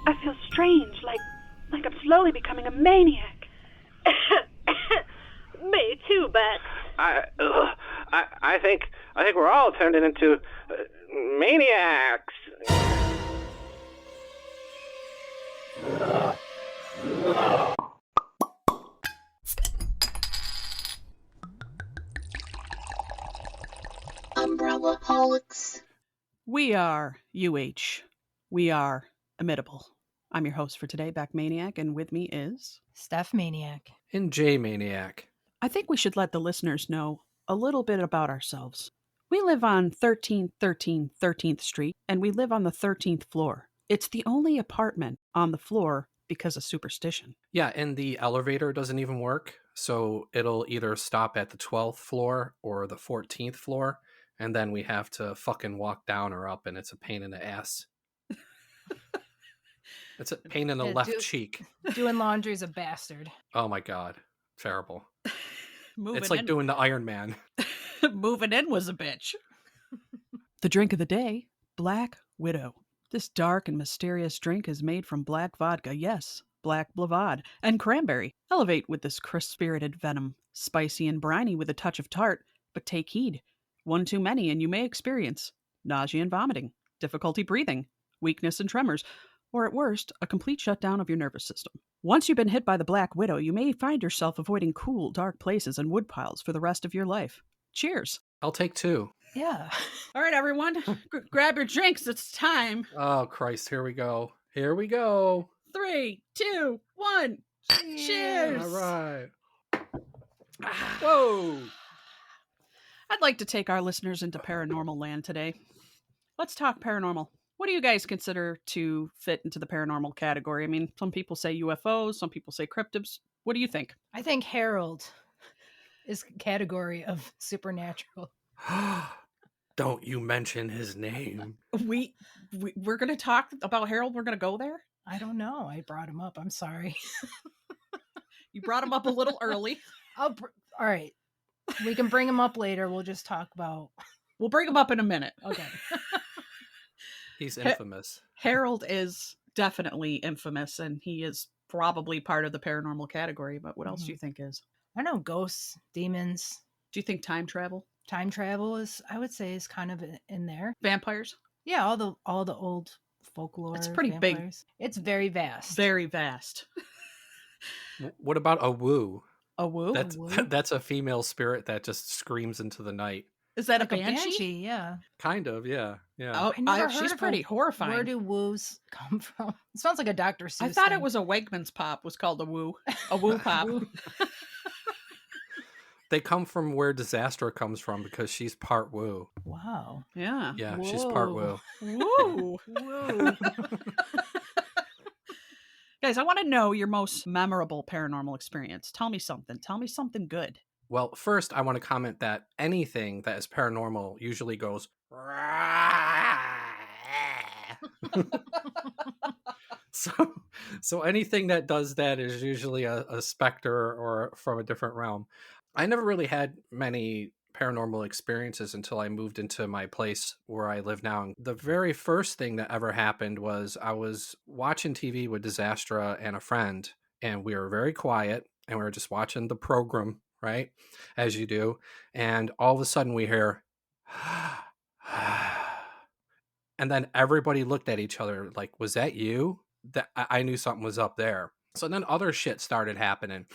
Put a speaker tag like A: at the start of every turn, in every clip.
A: I feel strange, like I'm slowly becoming a maniac.
B: Me too, Bex.
C: I think we're all turning into maniacs.
D: Umbrella-holics.
E: We are UH. We are Imitable. I'm your host for today, Back Maniac, and with me is
F: Steph Maniac.
G: And J Maniac.
E: I think we should let the listeners know a little bit about ourselves. We live on 1313 13th Street, and we live on the 13th floor. It's the only apartment on the floor because of superstition.
G: Yeah, and the elevator doesn't even work, so it'll either stop at the 12th floor or the 14th floor, and then we have to fucking walk down or up, and it's a pain in the ass. It's a pain in the left cheek.
F: Doing laundry is a bastard.
G: Oh my god. Terrible.
E: Moving
G: It's like
E: in.
G: doing the Iron Man.
E: Moving in was a bitch. The drink of the day, Black Widow. This dark and mysterious drink is made from black vodka, yes, black blavad, and cranberry. Elevate with this crisp-spirited venom, spicy and briny with a touch of tart, but take heed. One too many and you may experience nausea and vomiting, difficulty breathing, weakness and tremors, or at worst, a complete shutdown of your nervous system. Once you've been hit by the Black Widow, you may find yourself avoiding cool, dark places and woodpiles for the rest of your life. Cheers.
G: I'll take two.
F: Yeah.
E: All right, everyone, grab your drinks. It's time.
G: Oh, Christ. Here we go. Here we go.
E: 3, 2, 1. Cheers.
G: All right. Whoa.
E: I'd like to take our listeners into paranormal land today. Let's talk paranormal. What do you guys consider to fit into the paranormal category? I mean, some people say UFOs, some people say cryptids. What do you think?
F: I think Harold is a category of supernatural.
G: Don't you mention his name.
E: We're going to talk about Harold. We're going to go there.
F: I don't know. I brought him up. I'm sorry.
E: You brought him up a little early.
F: All right. We can bring him up later. We'll just talk about...
E: We'll bring him up in a minute.
F: Okay.
G: He's infamous.
E: Harold is definitely infamous, and he is probably part of the paranormal category. But what else do you think is?
F: I don't know. Ghosts, demons.
E: Do you think time travel?
F: Time travel is, I would say, is kind of in there.
E: Vampires?
F: Yeah, all the old folklore.
E: It's pretty
F: vampires. Big. It's very vast.
E: Very vast.
G: What about a woo?
E: A woo?
G: That's a female spirit that just screams into the night.
E: Is that
F: like
E: a banshee?
F: Yeah.
G: Kind of, yeah.
E: Oh, she's pretty horrifying.
F: Where do woos come from? It sounds like a Dr. Seuss
E: I thought
F: thing.
E: it was a Wegmans pop was called a woo. A woo pop.
G: They come from where Disaster comes from because she's part woo.
F: Wow.
E: Yeah.
G: Yeah,
F: Whoa.
G: she's part woo.
E: Woo.
F: Woo.
E: Guys, I want to know your most memorable paranormal experience. Tell me something. Tell me something good.
G: Well, first, I want to comment that anything that is paranormal usually goes. So anything that does that is usually a specter or from a different realm. I never really had many paranormal experiences until I moved into my place where I live now. The very first thing that ever happened was I was watching TV with Disastra and a friend, and we were very quiet, and we were just watching the program, right? As you do. And all of a sudden we hear, and then everybody looked at each other like, was that you? That I knew something was up there. So then other shit started happening.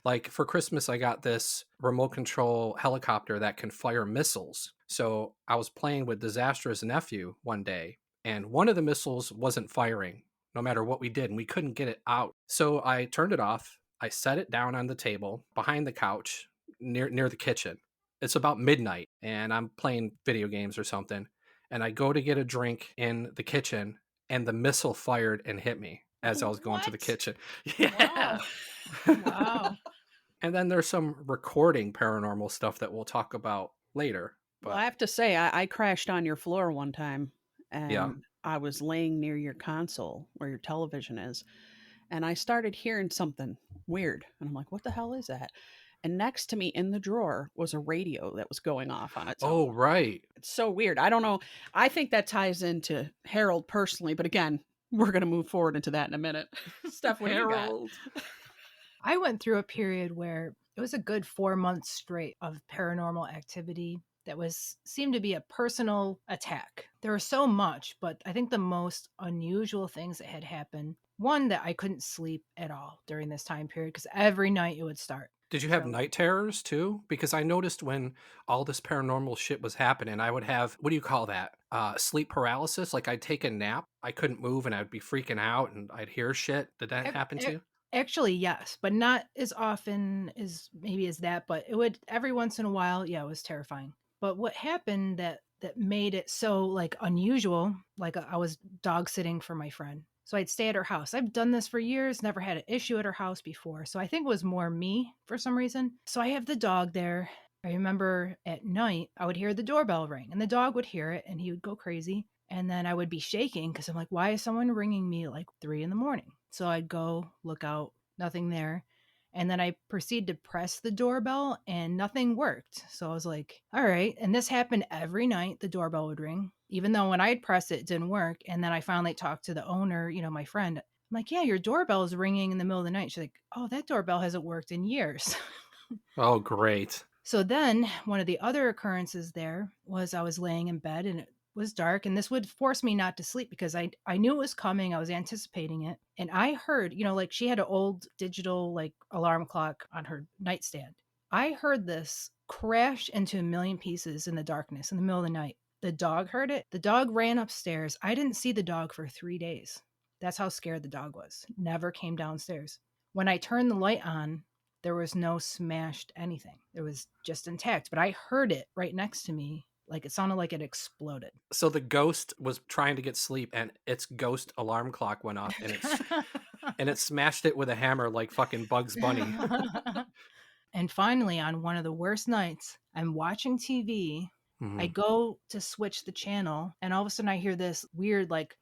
G: Like for Christmas, I got this remote control helicopter that can fire missiles. So I was playing with Disastra's nephew one day, and one of the missiles wasn't firing no matter what we did, and we couldn't get it out. So I turned it off. I set it down on the table behind the couch near the kitchen. It's about midnight, and I'm playing video games or something. And I go to get a drink in the kitchen, and the missile fired and hit me as I was going to the kitchen. Yeah.
F: Wow.
G: And then there's some recording paranormal stuff that we'll talk about later. But
E: Well, I have to say, I crashed on your floor one time, and
G: Yeah.
E: I was laying near your console where your television is, and I started hearing something weird. And I'm like, what the hell is that? And next to me in the drawer was a radio that was going off on its own.
G: Oh, right.
E: It's so weird. I don't know. I think that ties into Harold personally, but again, We're going to move forward into that in a minute. Steph, what do you got?
G: Harold.
F: I went through a period where it was a good 4 months straight of paranormal activity that seemed to be a personal attack. There was so much, but I think the most unusual things that had happened, one, that I couldn't sleep at all during this time period because every night it would start.
G: Did you have
F: So-
G: night terrors too? Because I noticed when all this paranormal shit was happening, I would have, what do you call that? Sleep paralysis. Like I'd take a nap, I couldn't move, and I'd be freaking out, and I'd hear shit. Did that happen to you?
F: Actually, yes, but not as often as maybe as that, but it would every once in a while. Yeah, it was terrifying. But what happened that made it so like unusual, like I was dog sitting for my friend. So I'd stay at her house. I've done this for years, never had an issue at her house before. So I think it was more me for some reason. So I have the dog there. I remember at night, I would hear the doorbell ring and the dog would hear it and he would go crazy. And then I would be shaking because I'm like, why is someone ringing me at like 3 a.m? So I'd go look out, nothing there. And then I proceeded to press the doorbell and nothing worked. So I was like, all right. And this happened every night. The doorbell would ring, even though when I'd press it, it didn't work. And then I finally talked to the owner, my friend. I'm like, yeah, your doorbell is ringing in the middle of the night. She's like, oh, that doorbell hasn't worked in years.
G: Oh, great.
F: So then one of the other occurrences there was I was laying in bed and it was dark, and this would force me not to sleep because I knew it was coming. I was anticipating it. And I heard, like she had an old digital like alarm clock on her nightstand. I heard this crash into a million pieces in the darkness in the middle of the night. The dog heard it. The dog ran upstairs. I didn't see the dog for 3 days. That's how scared the dog was. Never came downstairs. When I turned the light on, there was no smashed anything. It was just intact, but I heard it right next to me. Like it sounded like it exploded.
G: So the ghost was trying to get sleep, and its ghost alarm clock went off, and it smashed it with a hammer like fucking Bugs Bunny.
F: And finally, on one of the worst nights, I'm watching TV.
G: Mhm.
F: I go to switch the channel, and all of a sudden I hear this weird like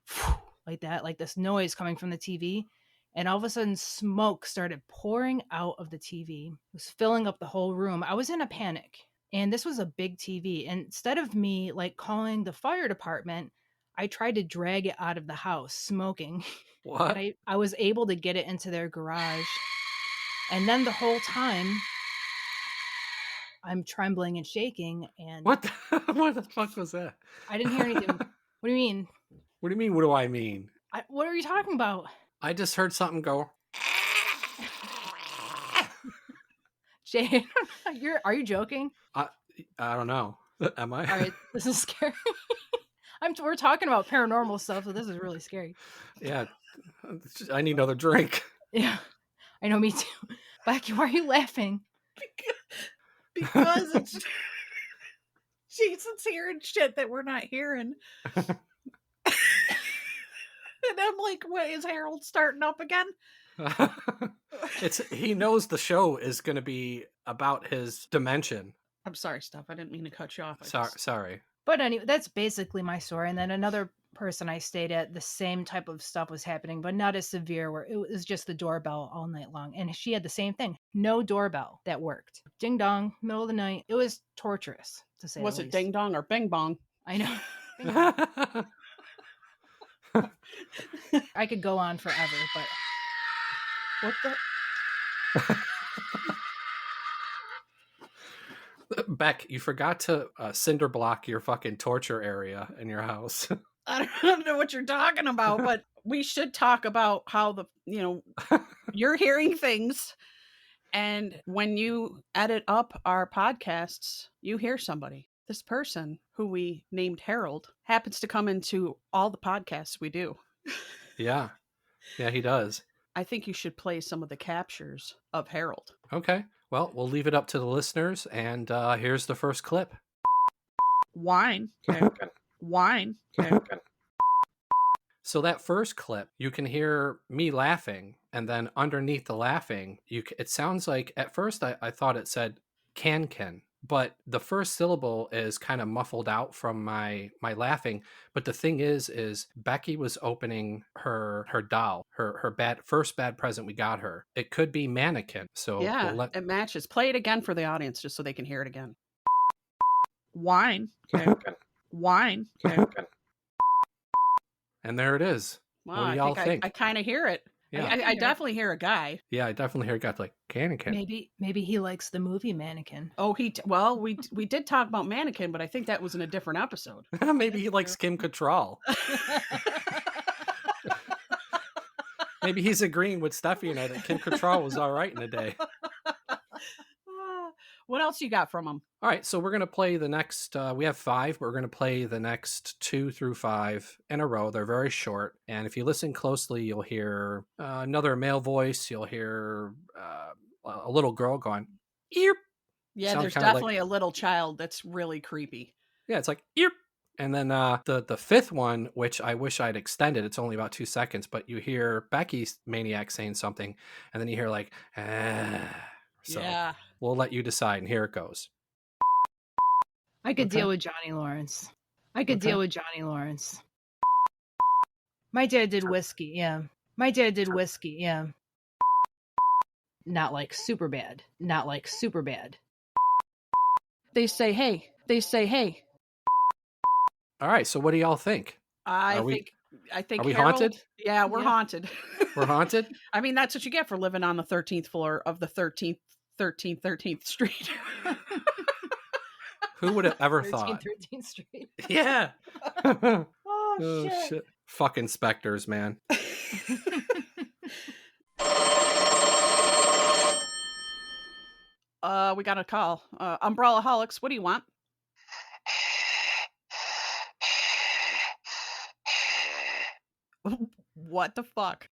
F: that, like this noise coming from the TV. And all of a sudden, smoke started pouring out of the TV. It was filling up the whole room. I was in a panic. And this was a big TV. And instead of me like calling the fire department, I tried to drag it out of the house smoking.
G: What?
F: And I was able to get it into their garage. And then the whole time, I'm trembling and shaking. And
G: What the fuck was that?
F: I didn't hear anything. What do you mean?
G: What do you mean? What do I mean?
F: What are you talking about?
G: I just heard something go.
F: Jay, are you joking?
G: I don't know. Am I?
F: All right, this is scary. We're talking about paranormal stuff, so this is really scary.
G: Yeah. I need another drink.
F: Yeah, I know, me too. Blackie, why are you laughing?
E: Because it's Jason's hearing shit that we're not hearing. And I'm like, what, is Harold starting up again?
G: He knows the show is going to be about his dimension.
E: I'm sorry, Steph. I didn't mean to cut you off.
G: Sorry.
F: But anyway, that's basically my story. And then another person I stayed at, the same type of stuff was happening, but not as severe, where it was just the doorbell all night long. And she had the same thing. No doorbell that worked. Ding dong, middle of the night. It was torturous, to say
E: Was
F: the
E: it
F: least.
E: ding dong or bing bong?
F: I know. I could go on forever, but what the?
G: Beck, you forgot to cinder block your fucking torture area in your house.
E: I don't know what you're talking about, but we should talk about how you're hearing things, and when you edit up our podcasts, you hear somebody. This person, who we named Harold, happens to come into all the podcasts we do.
G: Yeah, he does.
E: I think you should play some of the captures of Harold.
G: Okay, well, we'll leave it up to the listeners, and here's the first clip.
E: Wine. Okay. Wine. Okay.
G: So that first clip, you can hear me laughing, and then underneath the laughing, it sounds like, at first I thought it said can, but the first syllable is kind of muffled out from my laughing. But the thing is Becky was opening her doll, her first bad present we got her. It could be mannequin. So
E: yeah, it matches. Play it again for the audience just so they can hear it again. Wine. Okay. Wine. Okay.
G: And there it is.
E: Wow,
G: What do y'all think?
E: I kind of hear it.
G: Yeah.
E: I definitely hear a guy.
G: Yeah, I definitely hear guys like can.
F: Maybe he likes the movie Mannequin.
E: Oh, we did talk about Mannequin, but I think that was in a different episode.
G: Maybe he likes Kim Cattrall. Maybe he's agreeing with Steffi and I that Kim Cattrall was all right in a day.
E: What else you got from him?
G: All right, so we're going to play the next, we have 5, but we're going to play the next 2 through 5 in a row. They're very short. And if you listen closely, you'll hear another male voice. You'll hear a little girl going, eep.
E: Yeah,
G: Sounds
E: there's
G: kinda like-
E: definitely a little child that's really creepy.
G: Yeah, it's like, eep. And then the 5th one, which I wish I'd extended, it's only about 2 seconds, but you hear Becky's Maniac saying something, and then you hear like, So
E: yeah.
G: we'll let you decide, and here it goes.
F: I could
G: Okay.
F: deal with Johnny Lawrence. I could
G: Okay.
F: deal with Johnny Lawrence. My dad did whiskey, yeah. My dad did whiskey, yeah. Not like super bad. Not like super bad.
E: They say hey. They say hey.
G: All right, so what do y'all think?
E: I
G: Are we-
E: think
G: Are we
E: Harold-
G: haunted?
E: Yeah, we're
F: Yeah.
E: haunted.
G: We're haunted?
E: I mean, that's what you get for living on the 13th floor of the 13th Street.
G: Who would have ever
F: 13th,
G: thought?
F: 13th Street.
G: Yeah.
E: Oh,
G: Oh, shit. Fucking specters, man.
E: We got a call. Umbrellaholics, what do you want? What the fuck?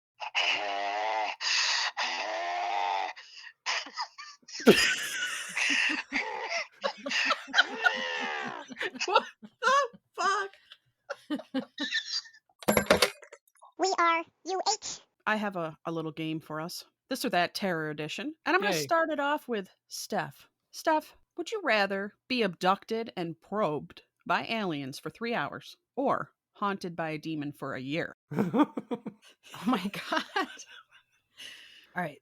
E: What the fuck?
D: We are UH.
E: I have a little game for us. This or that terror edition. And I'm going to
G: Yay.
E: start it off with Steph. Steph, would you rather be abducted and probed by aliens for 3 hours or haunted by a demon for a year?
F: Oh my god. All right.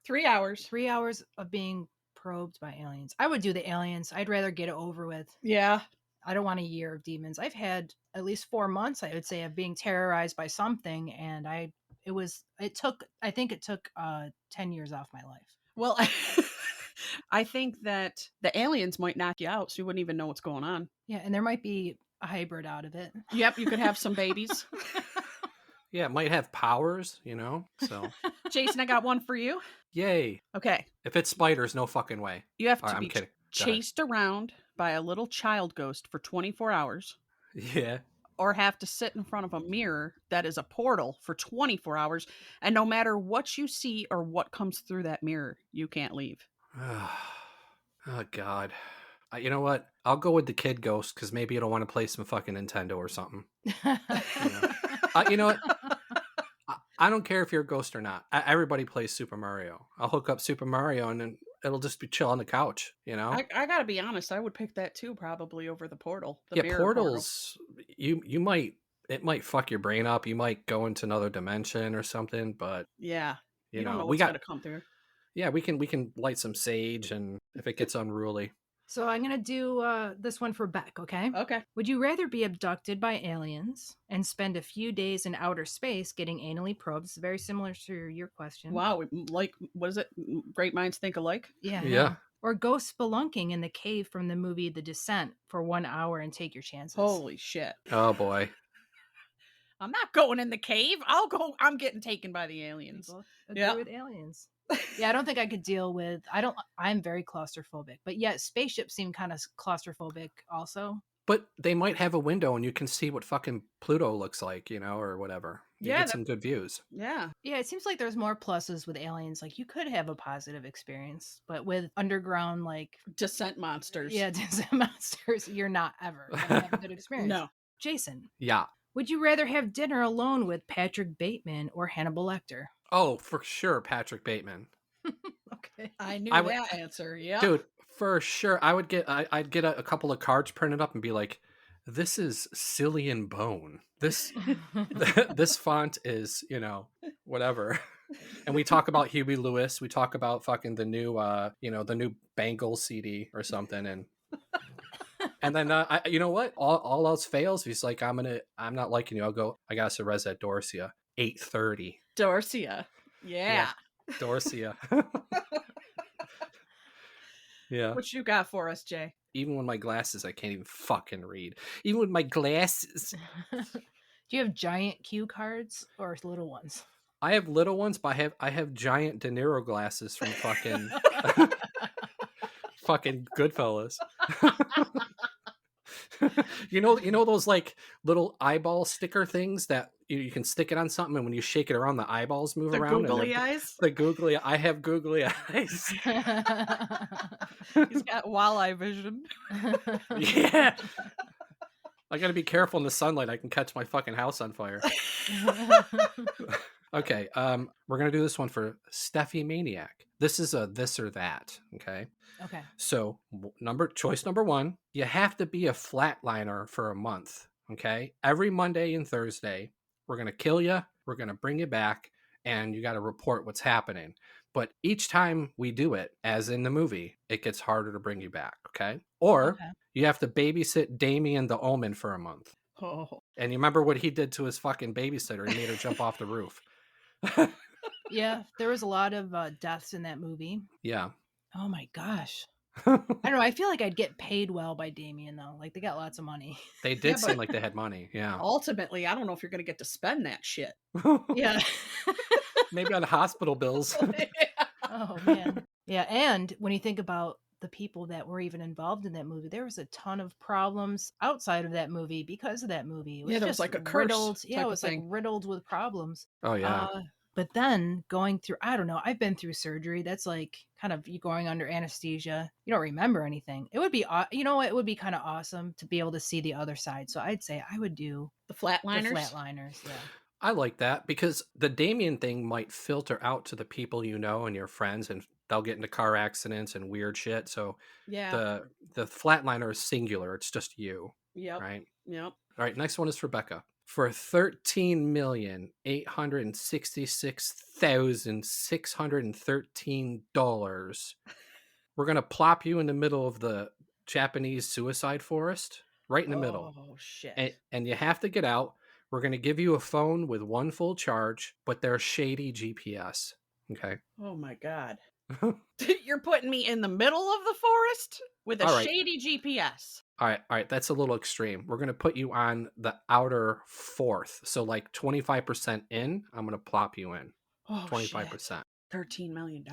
E: 3 hours.
F: 3 hours of being probed by aliens. I would do the aliens. I'd rather get it over with.
E: Yeah.
F: I don't want a year of demons. I've had at least 4 months, I would say, of being terrorized by something, and I think it took 10 years off my life.
E: Well, I think that the aliens might knock you out so you wouldn't even know what's going on.
F: Yeah, and there might be a hybrid out of it.
E: Yep, you could have some babies.
G: Yeah, it might have powers, So,
E: Jason, I got one for you.
G: yay.
E: Okay.
G: If it's spiders, no fucking way.
E: You have
G: All
E: to
G: right,
E: be
G: I'm kidding. Go ahead.
E: chased around by a little child ghost for 24 hours.
G: Yeah.
E: Or have to sit in front of a mirror that is a portal for 24 hours. And no matter what you see or what comes through that mirror, you can't leave.
G: Oh, God. You know what? I'll go with the kid ghost because maybe it'll want to play some fucking Nintendo or something. You know what? I don't care if you're a ghost or not. Everybody plays Super Mario. I'll hook up Super Mario and then it'll just be chill on the couch,
E: I gotta be honest, I would pick that too, probably over the portal. The
G: Yeah,
E: mirror
G: portals, it might fuck your brain up. You might go into another dimension or something, but
E: Yeah.
G: you
E: You don't
G: know,
E: know
G: we
E: what's
G: got
E: gonna come through.
G: yeah, we can light some sage and if it gets unruly.
F: So I'm going to do this one for Beck, okay?
E: Okay.
F: Would you rather be abducted by aliens and spend a few days in outer space getting anally probed? It's very similar to your question.
E: Wow. Like, what is it? Great minds think alike?
F: Yeah.
G: Yeah.
F: Or go spelunking in the cave from the movie The Descent for 1 hour and take your chances.
E: Holy shit.
G: Oh boy.
E: I'm not going in the cave. I'm getting taken by the aliens.
F: Both agree
E: Yeah.
F: with aliens. Yeah, I don't think I could deal with. I'm very claustrophobic, but yet spaceships seem kind of claustrophobic also.
G: But they might have a window and you can see what fucking Pluto looks like, or whatever. You
E: Yeah,
G: get some good views.
E: Yeah.
F: Yeah, it seems like there's more pluses with aliens. Like you could have a positive experience, but with underground, like
E: Descent monsters.
F: yeah, desert monsters, you're not ever gonna have a good experience.
E: No.
F: Jason,
G: Yeah.
F: would you rather have dinner alone with Patrick Bateman or Hannibal Lecter?
G: Oh, for sure, Patrick Bateman.
F: Okay.
E: I knew
G: I would-
E: that answer. Yeah.
G: Dude, for sure. I'd get a couple of cards printed up and be like, this is Cillian Bone. This this font is, whatever. And we talk about Huey Lewis. We talk about fucking the new the new Bangles CD or something. And then you know what? All else fails. He's like, I'm not liking you. I'll go. I gotta Res that Dorcia. 8:30.
E: Dorcia. Yeah.
G: Dorcia. Yeah.
E: What you got for us, Jay?
G: Even with my glasses, I can't even fucking read. Even with my glasses.
F: Do you have giant cue cards or little ones?
G: I have little ones, but I have giant De Niro glasses from fucking fucking Goodfellas. you know those like little eyeball sticker things that you can stick it on something, and when you shake it around, the eyeballs move
E: The
G: around.
E: googly eyes?
G: The googly. I have googly eyes.
E: He's got walleye vision.
G: Yeah. I gotta be careful in the sunlight. I can catch my fucking house on fire. Okay, we're gonna do this one for Steffi Maniac. This is a this or that. Okay.
F: Okay.
G: So choice number 1, you have to be a flatliner for a month. Okay. Every Monday and Thursday, we're gonna kill you. We're gonna bring you back, and you got to report what's happening. But each time we do it, as in the movie, it gets harder to bring you back. Okay. Or
F: Okay.
G: you have to babysit Damien the Omen for a month.
E: Oh.
G: And you remember what he did to his fucking babysitter? He made her jump off the roof.
F: Yeah, there was a lot of deaths in that movie.
G: Yeah.
F: Oh my gosh. I don't know. I feel like I'd get paid well by Damien though. Like they got lots of money.
G: They did
E: Yeah,
G: seem
E: but-
G: like they had money. Yeah.
E: Ultimately, I don't know if you're going to get to spend that shit.
F: Yeah.
G: Maybe on hospital bills.
F: Oh man. Yeah, and when you think about the people that were even involved in that movie, there was a ton of problems outside of that movie because of that movie. It was
E: Yeah, there was
F: just
E: like a curse
F: riddled. Yeah,
E: type
F: it
E: of
F: was like
E: thing.
F: riddled with problems.
G: Oh yeah.
F: But then going through, I don't know, I've been through surgery. That's like kind of you going under anesthesia. You don't remember anything. It would be, you know, it would be kind of awesome to be able to see the other side. So I'd say I would do
E: The
F: the
E: flatliners?
F: flatliners. Yeah.
G: I like that because the Damien thing might filter out to the people you know and your friends, and they'll get into car accidents and weird shit. So
E: Yeah.
G: the flatliner is singular. It's just you,
E: Yep.
G: right?
E: Yep.
G: All right. Next one is for Becca. For $13,866,613, we're gonna plop you in the middle of the Japanese suicide forest, right in the middle.
E: Oh, shit.
G: And you have to get out. We're going to give you a phone with one full charge, but they're shady GPS. Okay.
E: Oh, my God. You're putting me in the middle of the forest with a
G: All right.
E: shady GPS.
G: All right. That's a little extreme. We're going to put you on the outer fourth. So like 25% in, I'm going to plop you in.
E: Oh,
G: 25%.
E: shit. $13 million.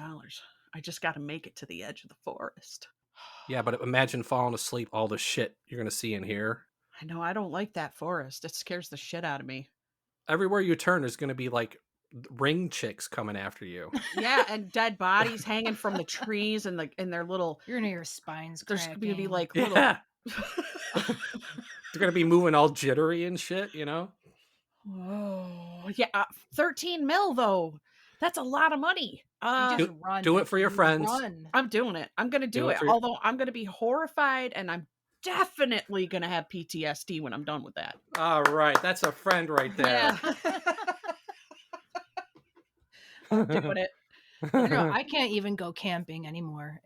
E: I just got to make it to the edge of the forest.
G: Yeah, but imagine falling asleep, all the shit you're going to see in here.
E: I know, I don't like that forest. It scares the shit out of me.
G: Everywhere you turn, there's going to be like ring chicks coming after you.
E: Yeah, and dead bodies hanging from the trees and their little.
F: You're gonna hear your spines
E: There's
F: cracking.
E: going to be like little.
G: Yeah. They're going to be moving all jittery and shit, you know?
E: Oh, yeah. 13 mil, though. That's a lot of money.
F: You just run.
G: do it for your
F: You
G: friends.
F: Run.
E: I'm doing it. I'm going to do it.
G: for your-
E: Although I'm going to be horrified, and I'm definitely going to have PTSD when I'm done with that.
G: All right. That's a friend right there.
F: Yeah.
E: I'm doing it.
F: No, I can't even go camping anymore.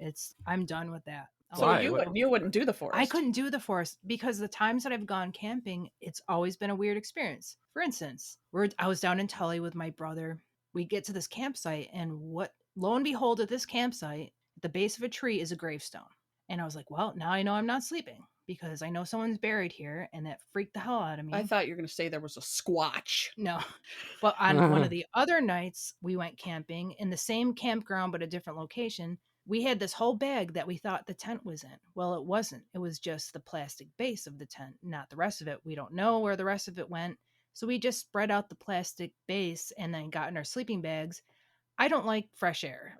F: I'm done with that.
E: So
G: Why?
E: you wouldn't do the forest.
F: I couldn't do the forest because the times that I've gone camping, it's always been a weird experience. For instance, I was down in Tully with my brother. We get to this campsite, and lo and behold, at this campsite, at the base of a tree is a gravestone. And I was like, well, now I know I'm not sleeping because I know someone's buried here, and that freaked the hell out of me.
E: I thought you were going to say there was a squatch.
F: No. But on one of the other nights, we went camping in the same campground, but a different location. We had this whole bag that we thought the tent was in. Well, it wasn't. It was just the plastic base of the tent, not the rest of it. We don't know where the rest of it went. So we just spread out the plastic base and then got in our sleeping bags. I don't like fresh air.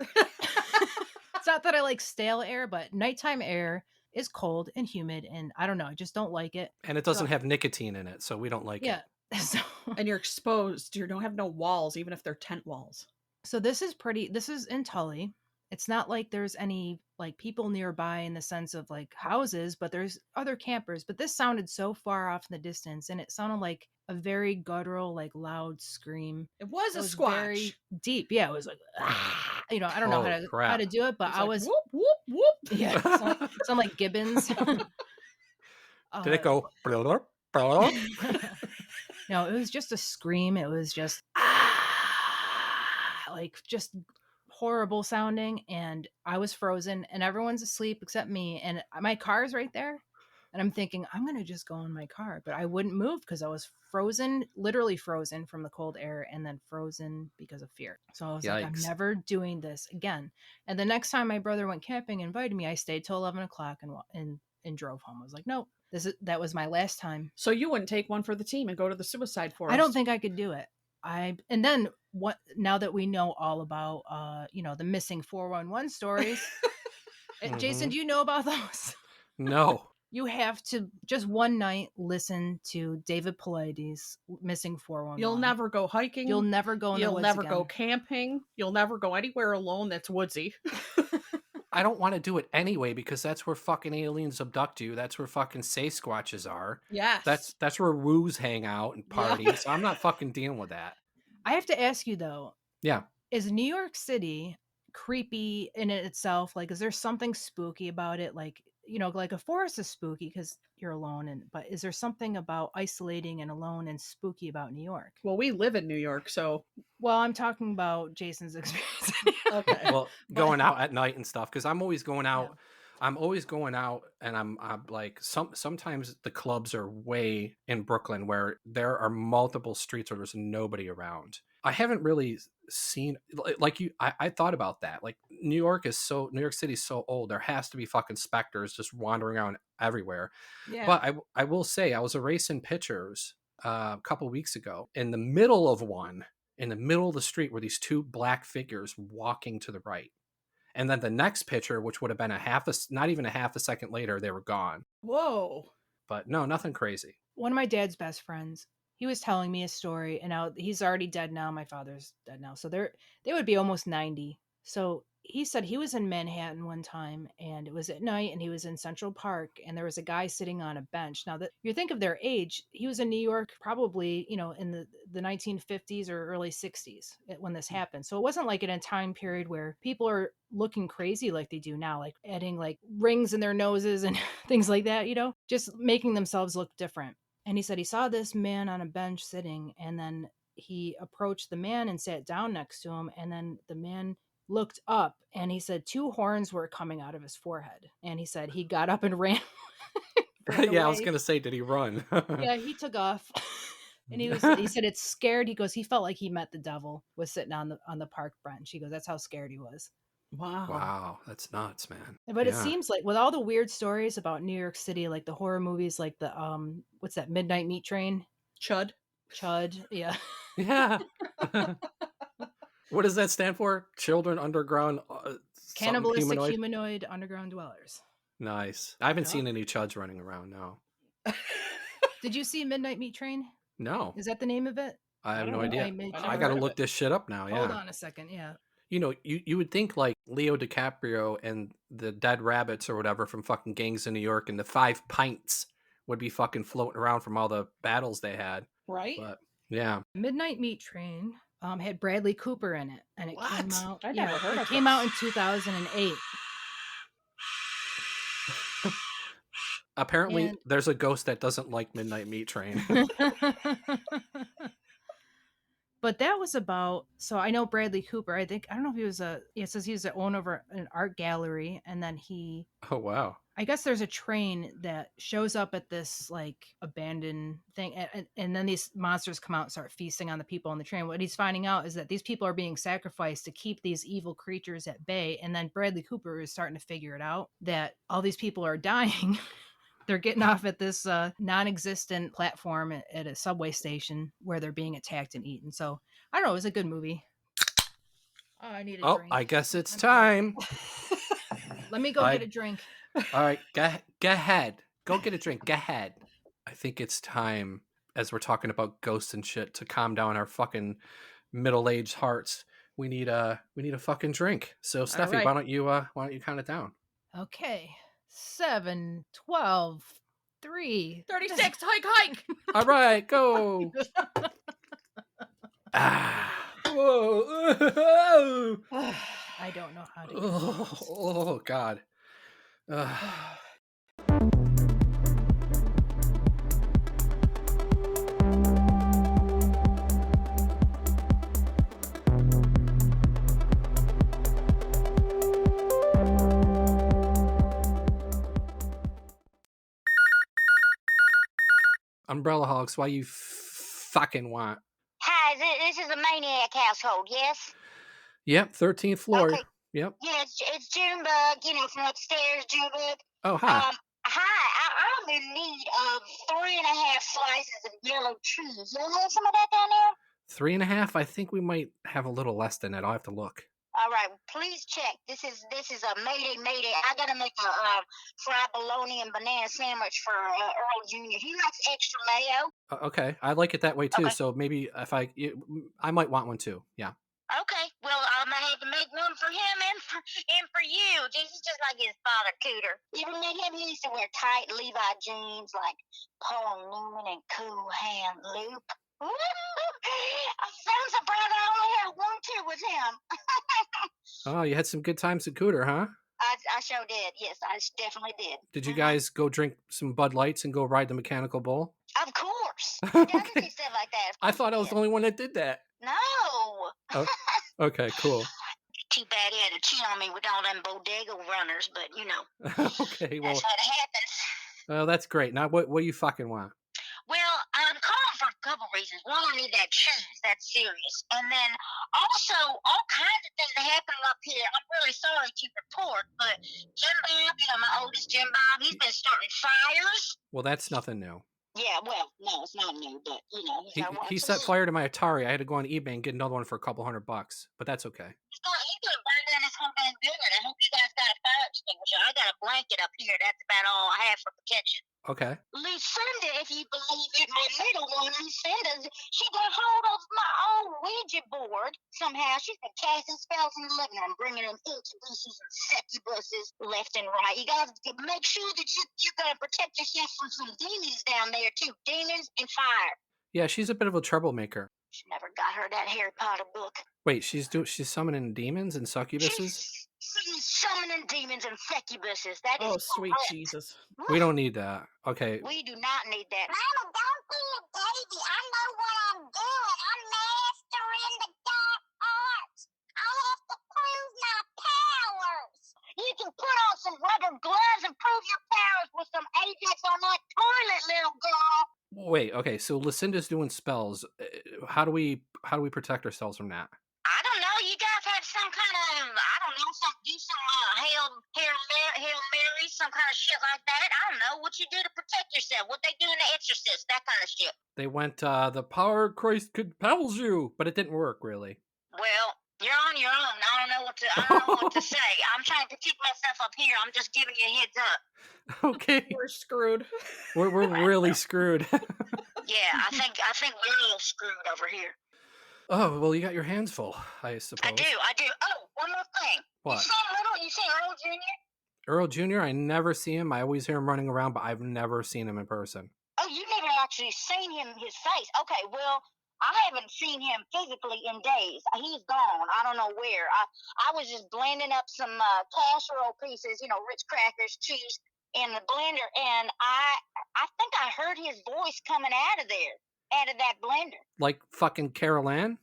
F: It's not that I like stale air, but nighttime air is cold and humid, and I don't know. I just don't like it.
G: And it doesn't have nicotine in it, so we don't like
F: Yeah.
G: it.
F: So,
E: And you're exposed. You don't have no walls, even if they're tent walls.
F: so this is in Tully. It's not like there's any like people nearby in the sense of like houses, but there's other campers. But this sounded so far off in the distance, and it sounded like a very guttural, like loud scream.
E: It was
F: It
E: a
F: was
E: squatch.
F: very deep. Yeah, it was like, you know, I don't know
G: Oh,
F: how
G: crap.
F: to do it, but
E: It's
F: I
E: like,
F: was,
E: whoop whoop whoop.
F: yeah, sound like Gibbons.
G: Did it go?
F: No, it was just a scream. It was just like just horrible sounding, and I was frozen and everyone's asleep except me, and my car's right there, and I'm thinking I'm gonna just go in my car, but I wouldn't move because I was frozen, literally frozen from the cold air, and then frozen because of fear. So I was like, I'm
G: Yikes.
F: never doing this again. And the next time my brother went camping and invited me, I stayed till 11 o'clock and drove home. I was like, nope, that was my last time.
E: So you wouldn't take one for the team and go to the suicide forest?
F: I don't think I could do it. And then what? Now that we know all about, the missing 411 stories, Jason, do you know about those?
G: No.
F: You have to just one night listen to David Paulides' Missing 411.
E: You'll never go hiking.
F: You'll never go in the woods
E: never
F: again.
E: go camping. You'll never go anywhere alone that's woodsy.
G: I don't want to do it anyway because that's where fucking aliens abduct you. That's where fucking Sasquatches are.
E: Yes.
G: That's where woos hang out and party.
E: Yeah.
G: So I'm not fucking dealing with that.
F: I have to ask you though.
G: Yeah.
F: Is New York City creepy in it itself? Like, is there something spooky about it? Like, like a forest is spooky because you're alone, but is there something about isolating and alone and spooky about New York?
E: Well, we live in New York, so.
F: Well, I'm talking about Jason's experience.
E: Okay.
G: Well, going out at night and stuff, because I'm always going out.
F: Yeah.
G: I'm always going out, and I'm like sometimes the clubs are way in Brooklyn where there are multiple streets where there's nobody around. I haven't really seen like you. I thought about that. Like New York City is so old. There has to be fucking specters just wandering around everywhere.
F: Yeah.
G: But I will say I was erasing pictures a couple weeks ago. In the middle of the street were these two black figures walking to the right. And then the next picture, which would have been not even a half a second later, they were gone.
E: Whoa.
G: But no, nothing crazy.
F: One of my dad's best friends, he was telling me a story, and now he's already dead now. My father's dead now. So they would be almost 90. So he said he was in Manhattan one time, and it was at night, and he was in Central Park, and there was a guy sitting on a bench. Now that you think of their age, he was in New York probably, in the 1950s or early 60s when this happened. So it wasn't like in a time period where people are looking crazy like they do now, like adding like rings in their noses and things like that, just making themselves look different. And he said he saw this man on a bench sitting, and then he approached the man and sat down next to him, and then the man looked up, and he said 2 horns were coming out of his forehead, and he said he got up and ran.
G: Yeah, I was gonna say, did he run?
F: Yeah, he took off. And he said it's scared. He goes, he felt like he met the devil, was sitting on the park bench. He goes, that's how scared he was.
E: Wow,
F: that's nuts, man. But it seems like with all the weird stories about New York City, like the horror movies, like the what's that, Midnight Meat Train?
E: Chud,
F: yeah.
G: Yeah. What does that stand for? Children Underground
F: Cannibalistic humanoid underground dwellers.
G: Nice. I haven't seen any chuds running around, no.
F: Did you see Midnight Meat Train?
G: No.
F: Is that the name of it?
G: I have no idea. I gotta look this shit up now. Yeah.
F: Hold on a second. Yeah.
G: You would think like Leo DiCaprio and the Dead Rabbits or whatever from fucking Gangs in New York and the 5 Pints would be fucking floating around from all the battles they had.
E: Right.
G: But yeah.
F: Midnight Meat Train had Bradley Cooper in it, and it came out.
E: I never heard of it.
F: It came out in 2008.
G: Apparently, there's a ghost that doesn't like Midnight Meat Train.
F: But that was about, so I know Bradley Cooper, I don't know if he was it says he was the owner of an art gallery, and then
G: Oh, wow.
F: I guess there's a train that shows up at this like abandoned thing, and then these monsters come out and start feasting on the people on the train. What he's finding out is that these people are being sacrificed to keep these evil creatures at bay, and then Bradley Cooper is starting to figure it out that all these people are dying. They're getting off at this non-existent platform at a subway station where they're being attacked and eaten. So, I don't know. It was a good movie. Oh, I need a drink.
G: I guess it's time.
F: Let me go get a drink.
G: All right. Go ahead. Go get a drink. Go ahead. I think it's time, as we're talking about ghosts and shit, to calm down our fucking middle-aged hearts. We need a fucking drink. So, Steffi,
E: right.
G: why don't you count it down?
F: Okay. 7, 12, 3,
E: 36, hike.
G: All right, go. Whoa.
F: I don't know how to do this.
G: Oh, God. Umbrella Hogs, why you fucking want?
D: Hi, this is a maniac household, yes?
G: Yep, 13th floor.
D: Okay.
G: Yep.
D: Yeah, it's Junebug, from upstairs, Junebug.
G: Oh, hi.
D: Hi, I'm in need of 3.5 slices of yellow cheese. You have some of that down there?
G: 3.5? I think we might have a little less than that. I'll have to look.
D: All right, please check. This is a mayday. I gotta make a fried bologna and banana sandwich for Earl Jr. He likes extra mayo.
G: Okay, I like it that way too.
D: Okay.
G: So maybe if I might want one too. Yeah.
D: Okay, well, I'm gonna have to make one for him and for you. This is just like his father, Cooter. You ever met him? He used to wear tight Levi jeans like Paul Newman and Cool Hand Luke. I'm surprised I only had one two with him.
G: Oh, you had some good times at Cooter, huh?
D: I sure did. Yes, I definitely did.
G: Did you guys go drink some Bud Lights and go ride the mechanical bull?
D: Of course. He doesn't
G: Okay.
D: do stuff like that.
G: I thought I was the only one that did that.
D: No.
G: Oh, okay, cool.
D: Too bad he had to cheat on me with all them bodega runners, but
G: Okay, well,
D: that's how it happens.
G: oh, that's great. Now, what do you fucking want?
D: Well, I'm calling for a couple reasons. One, I need that cheese. That's serious. And then also, all kinds of things are happening up here. I'm really sorry to report, but Jim Bob, my oldest Jim Bob, he's been starting fires.
G: Well, that's nothing new.
D: Yeah, well, no, it's not new, but,
G: He set fire to my Atari. I had to go on eBay and get another one for a couple $100, but that's okay.
D: He's gonna burn down this whole damn building. I hope you guys got a fire extinguisher. I got a blanket up here. That's about all I have for protection.
G: Okay.
D: Lucinda, if you believe it, my middle one, Lucinda, she got hold of my old Ouija board. Somehow she's been casting spells in the living room, bringing in incubuses and succubuses left and right. You guys make sure that you're going to protect yourself from some demons down there, too. Demons and fire.
G: Yeah, she's a bit of a troublemaker.
D: She never got her that Harry Potter book.
G: Wait, she's summoning demons and succubuses?
D: She's summoning demons and succubuses. That is
E: sweet
D: correct.
E: Jesus.
G: We don't need that. Okay.
D: We do not need that.
B: Mama, don't be a baby. I know what I'm doing. I'm mastering the dark arts. I have to prove my powers.
D: You can put on some rubber gloves and prove your powers with some Ajax on that toilet, little girl.
G: Wait, okay, so Lucinda's doing spells. How do we protect ourselves from that?
D: I don't know. You guys have some kind of, do some Hail Mary, some kind of shit like that. I don't know what you do to protect yourself. What they do in The Exorcist, that kind of shit.
G: They went, the power of Christ compels you, but it didn't work, really.
D: Well, you're on your own. I don't know what to say. I'm trying to protect myself up here. I'm just giving you a heads up.
G: Okay.
E: We're screwed.
G: We're really screwed.
D: Yeah, I think we're all screwed over here.
G: Oh, well, you got your hands full, I suppose.
D: I do. Oh, one more thing.
G: What?
D: You seen Earl Jr.?
G: Earl Jr., I never see him. I always hear him running around, but I've never seen him in person.
D: Oh, you never actually seen his face. Okay, well, I haven't seen him physically in days. He's gone. I don't know where. I was just blending up some casserole pieces, Ritz crackers, cheese in the blender, and I think I heard his voice coming out of that blender.
G: Like fucking Carol Ann?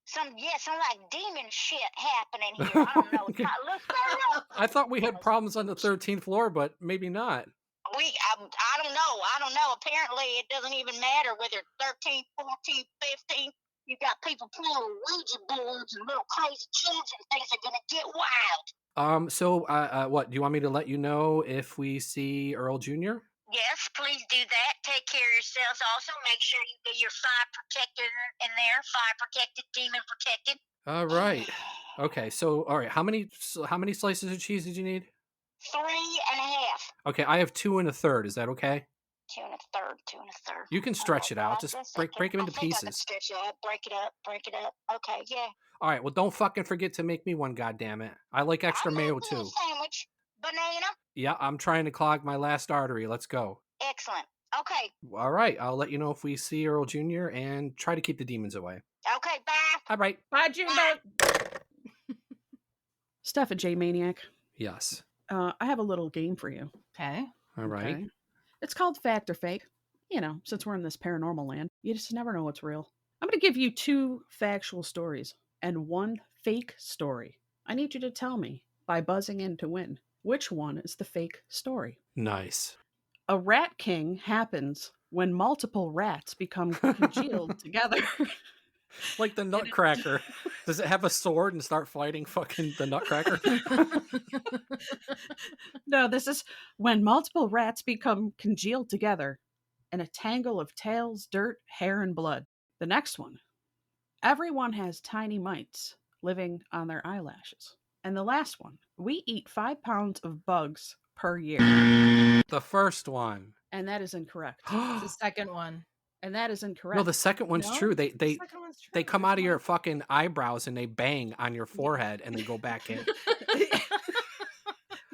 D: Some like demon shit happening here. I don't know.
G: Okay.
D: Look,
G: I thought we had problems on the 13th floor, but maybe not.
D: I don't know. Apparently, it doesn't even matter whether 13, 14, 15. You got people playing Ouija boards and little crazy children. Things are gonna get wild.
G: So, what do you want me to let you know if we see Earl Jr.?
D: Yes, please do that. Take care of yourselves. Also, make sure you get your fire protected in there. Fire protected, demon protected.
G: All right. Okay. So, all right. How many slices of cheese did you need?
D: 3.5.
G: Okay, I have 2 1/3. Is that okay?
D: 2 1/3.
G: You can stretch it out. Just break them into
D: I can
G: pieces.
D: stretch it out. Break it up. Okay, yeah.
G: All right. Well, don't fucking forget to make me one. Goddamn it! I like extra
D: I'm
G: mayo
D: gonna do a
G: too.
D: sandwich. Banana.
G: Yeah, I'm trying to clog my last artery. Let's go.
D: Excellent. Okay.
G: All right. I'll let you know if we see Earl Jr. and try to keep the demons away.
D: Okay, bye.
G: All right.
E: Bye, Junebug. Steph and J Maniac.
G: Yes.
E: I have a little game for you.
F: Okay.
G: All right.
E: Okay? It's called Fact or Fake. Since we're in this paranormal land, you just never know what's real. I'm going to give you 2 factual stories and 1 fake story. I need you to tell me, by buzzing in to win, which one is the fake story.
G: Nice.
E: A rat king happens when multiple rats become congealed together.
G: Like the Nutcracker. Does it have a sword and start fighting fucking the Nutcracker?
E: No, this is when multiple rats become congealed together in a tangle of tails, dirt, hair, and blood. The next one. Everyone has tiny mites living on their eyelashes. And the last one. We eat 5 pounds of bugs per year.
G: The first one.
E: And that is incorrect.
F: The second one.
E: And that is incorrect.
G: No, the second one's
F: No?
G: true.
F: The second one's true.
G: They come
F: There's
G: out of your
F: one.
G: fucking eyebrows and they bang on your forehead and they go back in.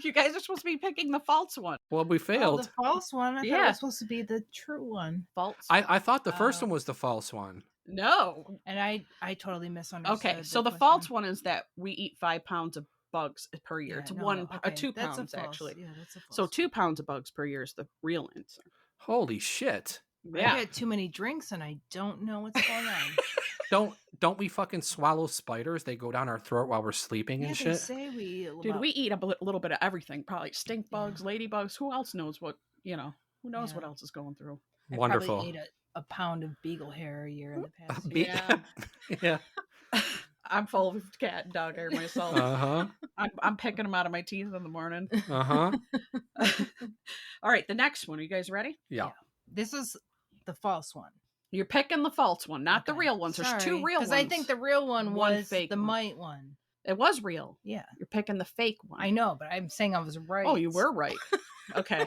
E: You guys are supposed to be picking the false one.
G: Well, we
F: Oh,
G: failed.
F: the false one. I thought it
E: Yeah.
F: was supposed to be the true one.
E: False.
G: I thought the first
F: Oh.
G: one was the false one.
E: No.
F: And I totally misunderstood.
E: Okay, so the
F: question.
E: false one is that we eat 5 pounds of bugs per year.
F: Yeah,
E: It's
F: no, okay,
E: 2
F: that's a
E: pounds
F: false.
E: actually.
F: Yeah, that's a false.
E: So 2 pounds of bugs per year is the real answer.
G: Holy shit.
F: I had too many drinks and I don't know what's going on.
G: Don't we fucking swallow spiders? They go down our throat while we're sleeping
F: Yeah,
G: and
F: they
G: shit.
F: say we.
E: Dude, we eat a little bit of everything. Probably stink bugs, ladybugs. Who else knows what, who knows what else is going through?
F: I
G: Wonderful.
F: probably ate a pound of beagle hair a year in the past.
E: Yeah.
G: Yeah.
E: I'm full of cat and dog hair myself.
G: Uh-huh.
E: I'm picking them out of my teeth in the morning.
G: Uh-huh.
E: All right, the next one. Are you guys ready?
G: Yeah.
F: This is the false one.
E: You're picking the false one, not the
F: Okay.
E: real ones. There's
F: Sorry,
E: 2 real ones.
F: Because I think the real one
E: One
F: was
E: fake
F: the
E: one.
F: mite one.
E: It was real.
F: Yeah.
E: You're picking the fake one.
F: I know, but I'm saying I was right.
E: Oh, you were right. Okay.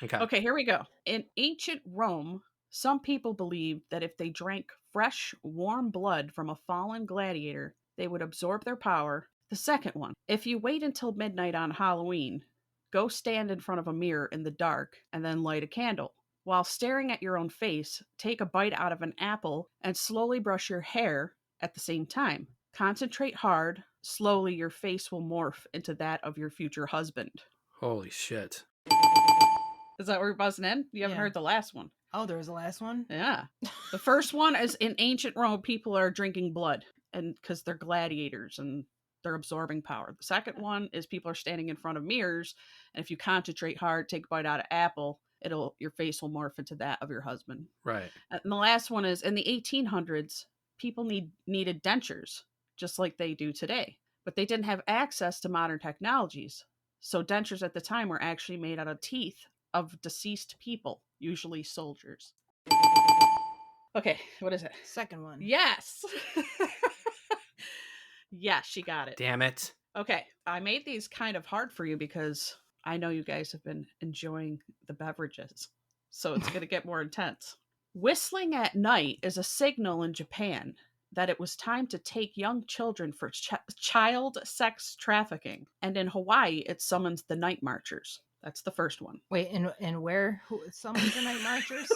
G: Okay.
E: Okay, here we go. In ancient Rome, some people believed that if they drank fresh, warm blood from a fallen gladiator, they would absorb their power. The second one. If you wait until midnight on Halloween, go stand in front of a mirror in the dark and then light a candle. While staring at your own face, take a bite out of an apple and slowly brush your hair at the same time. Concentrate hard. Slowly, your face will morph into that of your future husband.
G: Holy shit.
E: Is that where we're buzzing in? You haven't
F: Yeah.
E: heard the last one.
F: Oh, there was the last one?
E: Yeah. The first one is in ancient Rome, people are drinking blood and because they're gladiators and they're absorbing power. The second one is people are standing in front of mirrors, and if you concentrate hard, take a bite out of apple, your face will morph into that of your husband.
G: Right.
E: And the last one is in the 1800s, people needed dentures just like they do today, but they didn't have access to modern technologies. So dentures at the time were actually made out of teeth of deceased people, usually soldiers. Okay, what is it?
F: Second one.
E: Yes. Yes, she got it.
G: Damn it.
E: Okay, I made these kind of hard for you because I know you guys have been enjoying the beverages. So it's going to get more intense. Whistling at night is a signal in Japan that it was time to take young children for child sex trafficking. And in Hawaii, it summons the night marchers. That's the first one.
F: Wait, and where? Who summons the night marchers?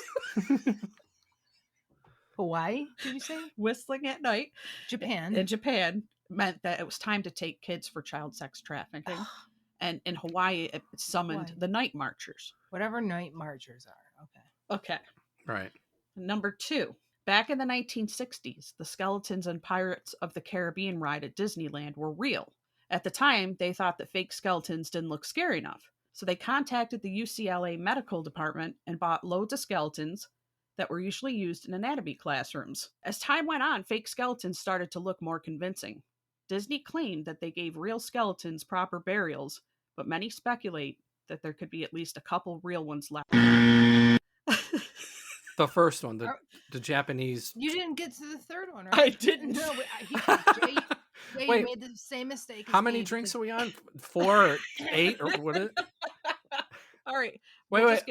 F: Hawaii, did you say?
E: Whistling at night
F: Japan.
E: in Japan meant that it was time to take kids for child sex trafficking. And in Hawaii, it summoned
F: Hawaii.
E: the night marchers.
F: Whatever night marchers are. Okay.
E: Okay.
G: Right.
E: Number 2. Back in the 1960s, the skeletons and Pirates of the Caribbean ride at Disneyland were real. At the time, they thought that fake skeletons didn't look scary enough. So they contacted the UCLA medical department and bought loads of skeletons that were usually used in anatomy classrooms. As time went on, fake skeletons started to look more convincing. Disney claimed that they gave real skeletons proper burials, but many speculate that there could be at least a couple real ones left.
G: The first one, the Japanese.
F: You didn't get to the third one, right?
E: I didn't.
F: No, Jay,
G: Wait,
F: you made the same mistake.
G: How many drinks are we on? 4 or 8 or what is it?
E: All right.
G: Wait,
E: We'll
G: wait.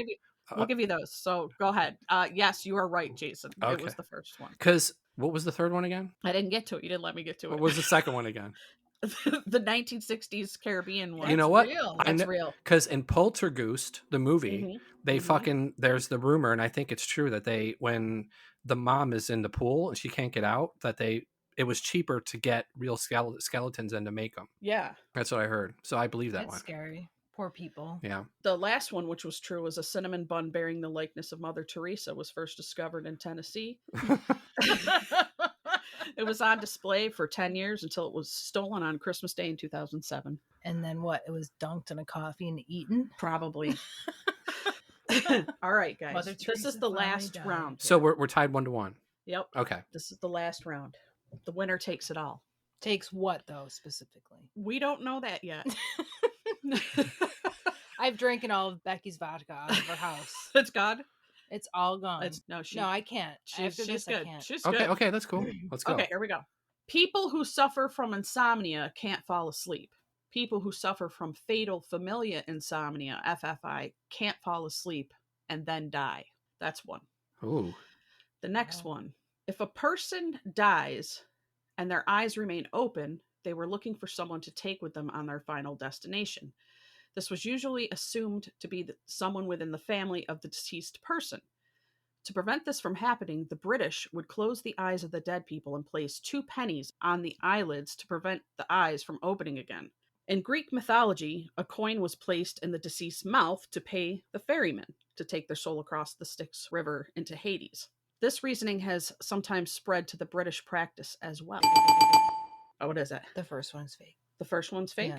E: We'll give you those. So go ahead. Yes, you are right, Jason. It
G: Okay.
E: was the first one.
G: Because what was the third one again?
E: I didn't get to it. You didn't let me get to it.
G: What was the second one again?
E: The 1960s Caribbean one.
G: You know what?
F: Real.
E: That's real.
G: Because in Poltergeist, the movie,
E: Mhm.
G: they
E: Mhm.
G: fucking, there's the rumor, and I think it's true that when the mom is in the pool and she can't get out, that it was cheaper to get real skeletons than to make them.
E: Yeah.
G: That's what I heard. So I believe that
F: That's
G: one.
F: scary. Poor people.
G: Yeah.
E: The last one, which was true, was a cinnamon bun bearing the likeness of Mother Teresa, was first discovered in Tennessee. It was on display for 10 years until it was stolen on Christmas Day in 2007.
F: And then what? It was dunked in a coffee and eaten?
E: Probably. All right, guys.
F: Mother
E: This
F: Teresa
E: is the
F: finally
E: last
F: died.
E: round.
G: So
E: here.
G: we're tied 1-1.
E: Yep.
G: Okay.
E: This is the last round. The winner takes it all.
F: Takes what though specifically?
E: We don't know that yet.
F: I've drinking all of Becky's vodka out of her house.
E: It's gone.
F: It's all gone.
E: No,
F: I can't. After
E: she's
F: this,
E: good.
F: I can't.
E: She's
G: Okay.
E: good.
G: Okay. That's cool. Let's go.
E: Okay, here we go. People who suffer from insomnia can't fall asleep. People who suffer from fatal familial insomnia, FFI, can't fall asleep and then die. That's one.
G: Ooh.
E: The next
F: Wow.
E: one. If a person dies and their eyes remain open, they were looking for someone to take with them on their final destination. This was usually assumed to be someone within the family of the deceased person. To prevent this from happening, the British would close the eyes of the dead people and place 2 pennies on the eyelids to prevent the eyes from opening again. In Greek mythology, a coin was placed in the deceased's mouth to pay the ferryman to take their soul across the Styx River into Hades. This reasoning has sometimes spread to the British practice as well. Oh, what is that?
F: The first one's fake.
E: The first one's fake?
F: Yeah.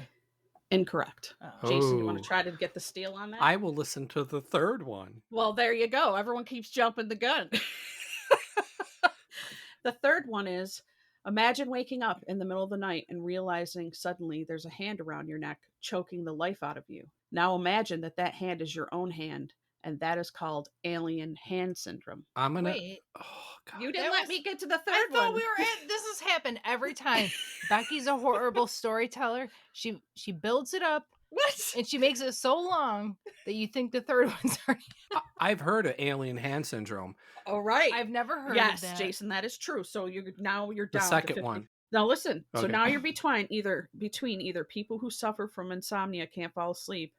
E: Incorrect.
F: Oh.
E: Jason, you want
G: Ooh.
E: to try to get the steal on that?
G: I will listen to the third one.
E: Well, there you go. Everyone keeps jumping the gun. The third one is, imagine waking up in the middle of the night and realizing suddenly there's a hand around your neck choking the life out of you. Now imagine that that hand is your own hand, and that is called alien hand syndrome.
G: I'm gonna.
F: Wait,
G: Oh God.
E: You didn't
F: That
E: let
F: was-
E: me get to the third
F: I thought
E: one.
F: we were at. This has happened every time. Becky's a horrible storyteller. She builds it up
E: What?
F: and she makes it so long that you think the third one's already.
G: I've heard of alien hand syndrome.
E: All right.
F: I've never heard
E: yes,
F: of that.
E: Jason, that is true. So you're down
G: The
E: to
G: second
E: 50.
G: one.
E: Now listen. So
G: Okay.
E: now you're between either people who suffer from insomnia can't fall asleep,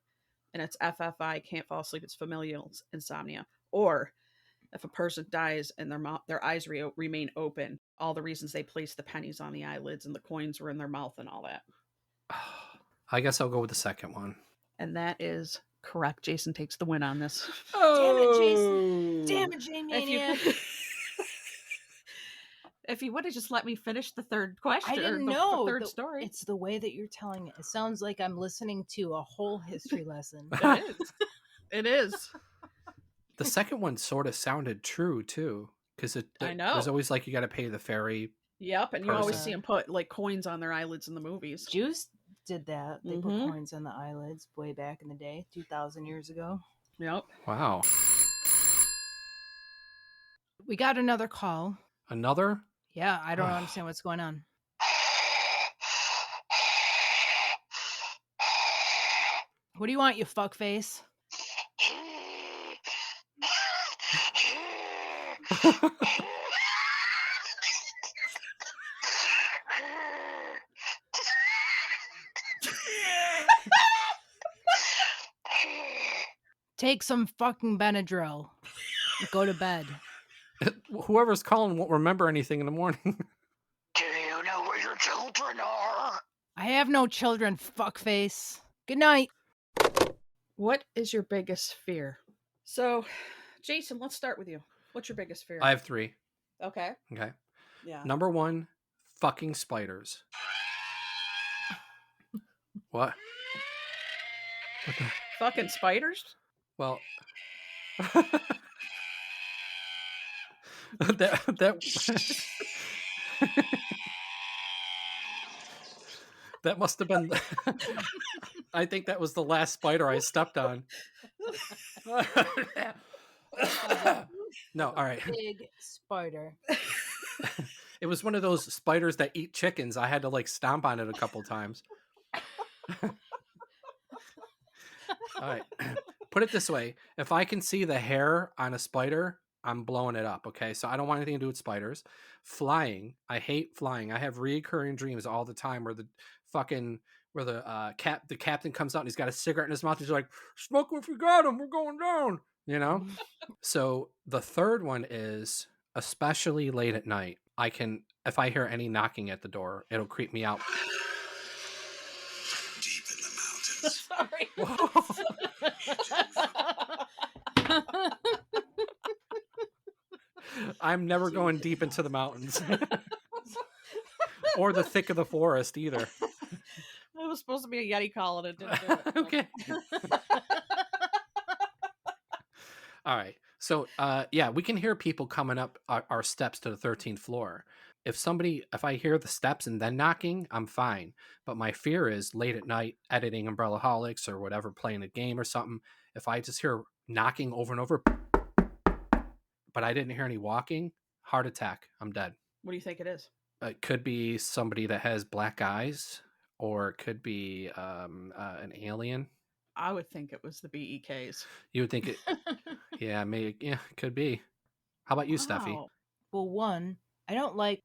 E: and it's FFI can't fall asleep. It's familial insomnia, or if a person dies and their eyes remain open, all the reasons they placed the pennies on the eyelids and the coins were in their mouth and all that.
G: I guess I'll go with the second one.
E: And that is correct. Jason takes the win on this.
F: Damn it, Jason. Damn it, J-Mania.
E: If you would have just let me finish the third question,
F: I didn't
E: or
F: know.
E: the third story.
F: It's the way that you're telling it. It sounds like I'm listening to a whole history lesson.
E: It is. It is.
G: The second one sort of sounded true too, because
E: I know.
G: There's always like you got to pay the ferry.
E: Yep, and you always
G: Person.
E: see them put like coins on their eyelids in the movies.
F: Juice did that. They put
E: Mhm.
F: coins on the eyelids way back in the day, 2,000 years ago.
E: Yep.
G: Wow.
F: We got another call.
G: Another?
F: Yeah, I don't understand what's going on. What do you want, you fuckface? Take some fucking Benadryl. And go to bed.
G: Whoever's calling won't remember anything in the morning.
B: Do you know where your children are?
F: I have no children, fuckface. Good night.
E: What is your biggest fear? So, Jason, let's start with you. What's your biggest fear?
G: I have 3.
E: Okay.
G: Okay.
E: Yeah.
G: Number 1, fucking spiders. What? What the?
E: Fucking spiders?
G: Well, that that must have been. I think that was the last spider I stepped on. No, all right.
F: Big spider.
G: It was one of those spiders that eat chickens. I had to like stomp on it a couple times. All right. Put it this way. If I can see the hair on a spider, I'm blowing it up. Okay. So I don't want anything to do with spiders. Flying. I hate flying. I have recurring dreams all the time where the captain comes out and he's got a cigarette in his mouth. He's like, smoke if you got him. We're going down. You know? So the third one is, especially late at night, if I hear any knocking at the door, it'll creep me out.
H: Deep in the mountains.
E: Sorry.
G: I'm never going deep into the mountains. Or the thick of the forest either.
E: It was supposed to be a Yeti call and it didn't do it.
G: Okay. All right. So, yeah, we can hear people coming up our steps to the 13th floor. If I hear the steps and then knocking, I'm fine. But my fear is late at night, editing Umbrella Holics or whatever, playing a game or something. If I just hear knocking over and over, but I didn't hear any walking, heart attack, I'm dead.
E: What do you think it is?
G: It could be somebody that has black eyes, or it could be an alien.
E: I would think it was the BEKs.
G: You would think it, yeah, maybe, yeah, could be. How about you, Steffi?
E: Wow.
F: Well, one, I don't like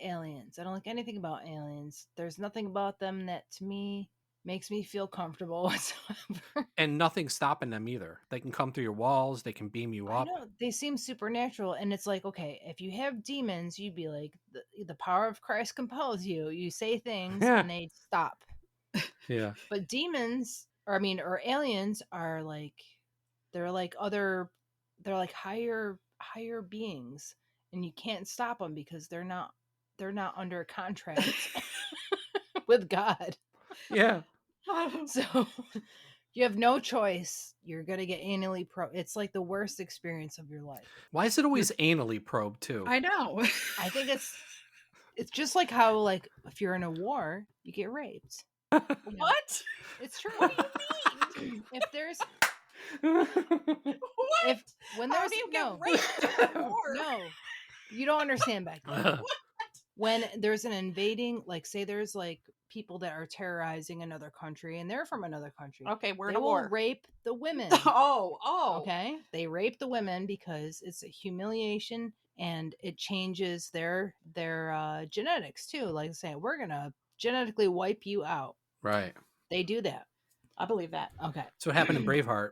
F: aliens. I don't like anything about aliens. There's nothing about them that to me makes me feel comfortable whatsoever.
G: And nothing's stopping them either. They can come through your walls. They can beam you
F: I
G: up.
F: know they seem supernatural, and it's like, okay, if you have demons, you'd be like, the power of Christ compels you. You say things
G: Yeah.
F: and they stop.
G: Yeah.
F: But demons, or aliens, are like, they're like higher beings, and you can't stop them because they're not under contract with God.
G: Yeah.
F: So you have no choice. You're gonna get anally probed. It's like the worst experience of your life.
G: Why is it always anally probed too?
E: I know.
F: I think it's just like how, like, if you're in a war, you get raped. You know?
E: What?
F: It's true.
E: What do you mean?
F: If there's
E: What?
F: when
E: How
F: there's
E: do you
F: no
E: get raped in a war?
F: no, you don't understand, Becky. When there's an invading, like, say there's like people that are terrorizing another country and they're from another country.
E: Okay, we're
F: They
E: in a
F: will
E: war.
F: rape the women.
E: Oh.
F: Okay, they rape the women because it's a humiliation, and it changes their genetics too. Like, say, we're gonna genetically wipe you out.
G: Right.
F: They do that.
E: I believe that.
F: Okay,
G: So what happened in Braveheart?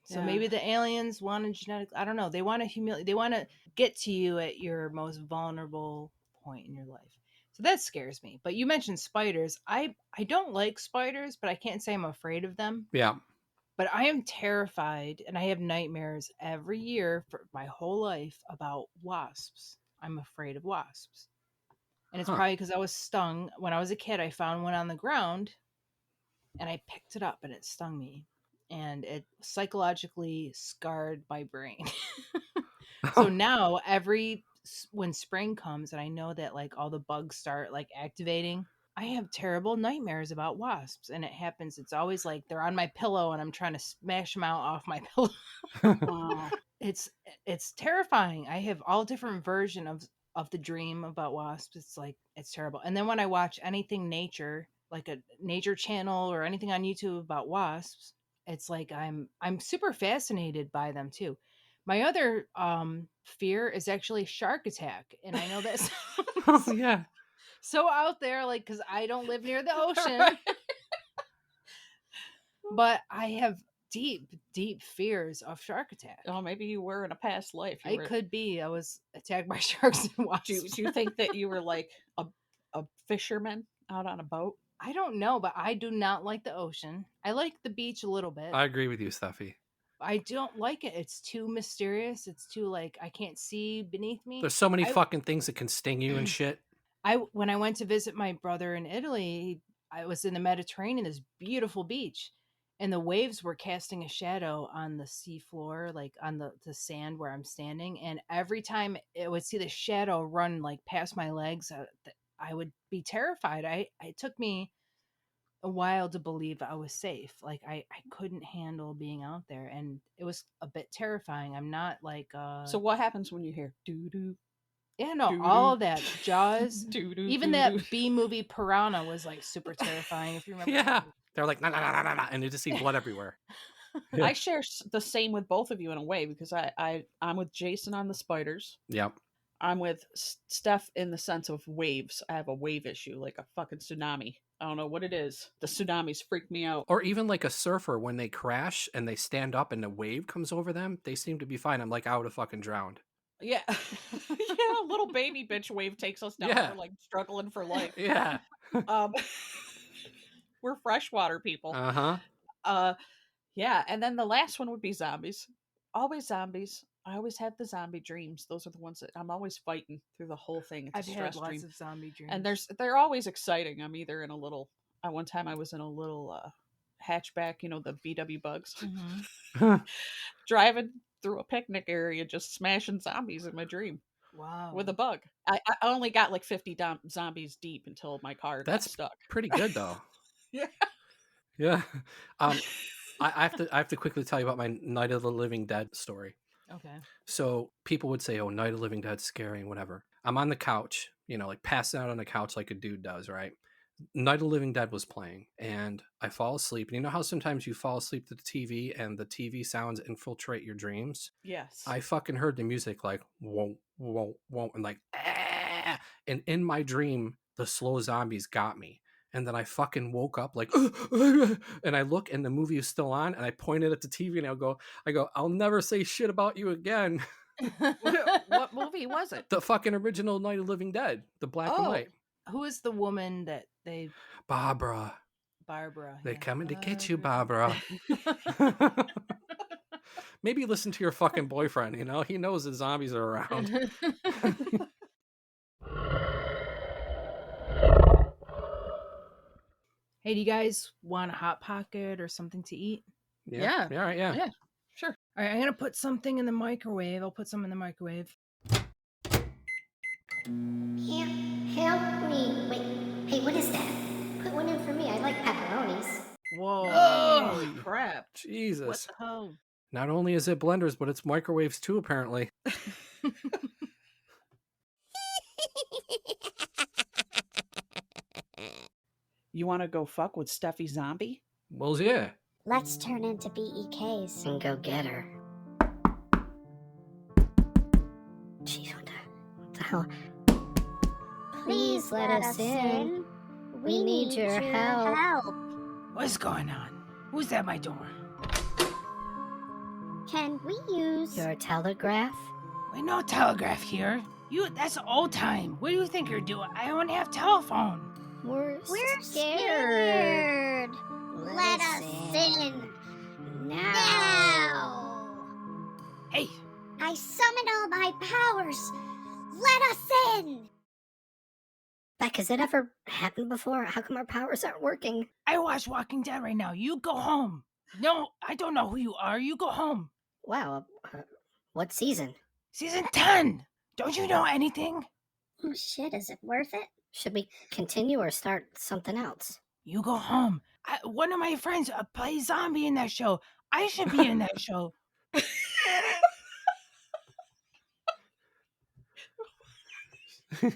F: so
E: Yeah.
F: maybe the aliens want to genetically, I don't know, they want to humiliate, they want to get to you at your most vulnerable point in your life. So that scares me. But you mentioned spiders. I don't like spiders, but I can't say I'm afraid of them.
G: Yeah.
F: But I am terrified, and I have nightmares every year for my whole life about wasps. I'm afraid of wasps. And it's
G: Huh.
F: probably because I was stung. When I was a kid, I found one on the ground, and I picked it up, and it stung me. And it psychologically scarred my brain. So now when spring comes and I know that, like, all the bugs start, like, activating, I have terrible nightmares about wasps. And it happens, it's always like they're on my pillow and I'm trying to smash them out off my pillow.
E: Wow.
F: It's terrifying. I have all different versions of the dream about wasps. It's like, it's terrible. And then when I watch anything nature, like a nature channel or anything on YouTube about wasps, it's like I'm super fascinated by them too. My other fear is actually shark attack, and I know that's
G: Oh yeah.
F: so out there, like, because I don't live near the ocean,
E: Right.
F: but I have deep fears of shark attack.
E: Oh, maybe you were in a past life.
F: It could be I was attacked by sharks and wasps.
E: Do you think that you were like a fisherman out on a boat?
F: I don't know, but I do not like the ocean. I like the beach a little bit.
G: I agree with you, Steffi.
F: I don't like it. It's too mysterious. It's too, like, I can't see beneath me.
G: There's so many fucking things that can sting you and shit.
F: When I went to visit my brother in Italy, I was in the Mediterranean, this beautiful beach, and the waves were casting a shadow on the seafloor, like on the sand where I'm standing. And every time I would see the shadow run, like, past my legs, I would be terrified. It took me a while to believe I was safe. Like, I couldn't handle being out there, and it was a bit terrifying. I'm not like
E: So what happens when you hear doo doo?
F: yeah, no,
E: doo-doo.
F: all of that. Jaws,
E: Doo-doo,
F: even
E: doo-doo.
F: that B movie Piranha was, like, super terrifying, if you remember.
G: Yeah. They're like, nah, nah, nah, nah, nah, nah, and you just see blood everywhere. Yeah.
E: I share the same with both of you in a way, because I'm with Jason on the spiders.
G: Yep.
E: I'm with Steph in the sense of waves. I have a wave issue, like a fucking tsunami. I don't know what it is. The tsunamis freak me out.
G: Or even like a surfer, when they crash and they stand up and the wave comes over them, they seem to be fine. I'm like, I would have fucking drowned.
E: Yeah. Yeah, a little baby bitch wave takes us down.
G: Yeah.
E: We're like struggling for life.
G: Yeah.
E: We're freshwater people.
G: Uh-huh.
E: Yeah, and then the last one would be zombies. Always zombies. I always have the zombie dreams. Those are the ones that I'm always fighting through the whole thing. It's
F: I've
E: a
F: had
E: stress
F: lots
E: dream.
F: of zombie dreams.
E: And they're always exciting. I'm either in a little. At one time, I was in a little hatchback. You know, the VW bugs.
F: Mhm.
E: Driving through a picnic area just smashing zombies in my dream
F: Wow.
E: with a bug. I only got like 50 zombies deep until my car got stuck.
G: Pretty good though.
E: Yeah.
G: Yeah. I have to quickly tell you about my Night of the Living Dead story.
F: Okay.
G: So people would say, "Oh, Night of the Living Dead's scary and whatever." I'm on the couch, like passing out on the couch like a dude does, right? Night of the Living Dead was playing, and I fall asleep. And you know how sometimes you fall asleep to the TV and the TV sounds infiltrate your dreams?
E: Yes.
G: I fucking heard the music like whoa, whoa, whoa, and like ah! And in my dream, the slow zombies got me. And then I fucking woke up like, and I look and the movie is still on, and I pointed at the TV and I go, I'll never say shit about you again.
E: What movie was it?
G: The fucking original Night of the Living Dead, the black and white.
F: Who is the woman that they?
G: Barbara. They're
F: Yeah.
G: coming to get you, Barbara. Maybe listen to your fucking boyfriend. He knows the zombies are around.
F: Hey, do you guys want a Hot Pocket or something to eat?
E: Yeah.
G: All right. Yeah.
E: Yeah. Sure.
F: All right, I'm gonna put something in the microwave. I'll put some in the microwave.
B: Help me. Wait, hey, what is that? Put one in for me. I like pepperonis.
E: Whoa.
G: Oh,
E: Crap.
G: Jesus.
E: What the hell?
G: Not only is it blenders, but it's microwaves too, apparently.
E: You want to go fuck with Steffi Zombie?
G: Well, yeah.
B: Let's turn into BEKs and go get her. Jeez, what the hell? Please let us in. We need your help.
F: What's going on? Who's at my door?
B: Can we use your telegraph?
F: Wait, no telegraph here. That's old time. What do you think you're doing? I don't have telephone.
B: We're scared. Let us in. Now.
F: Hey.
B: I summon all my powers. Let us in. Beck, has it ever happened before? How come our powers aren't working?
F: I watch Walking Dead right now. You go home. No, I don't know who you are. You go home.
B: Wow. What season?
F: Season 10. Don't you know anything?
B: Oh shit, is it worth it? Should we continue or start something else?
F: You go home. One of my friends plays zombie in that show. I should be in that show.
E: I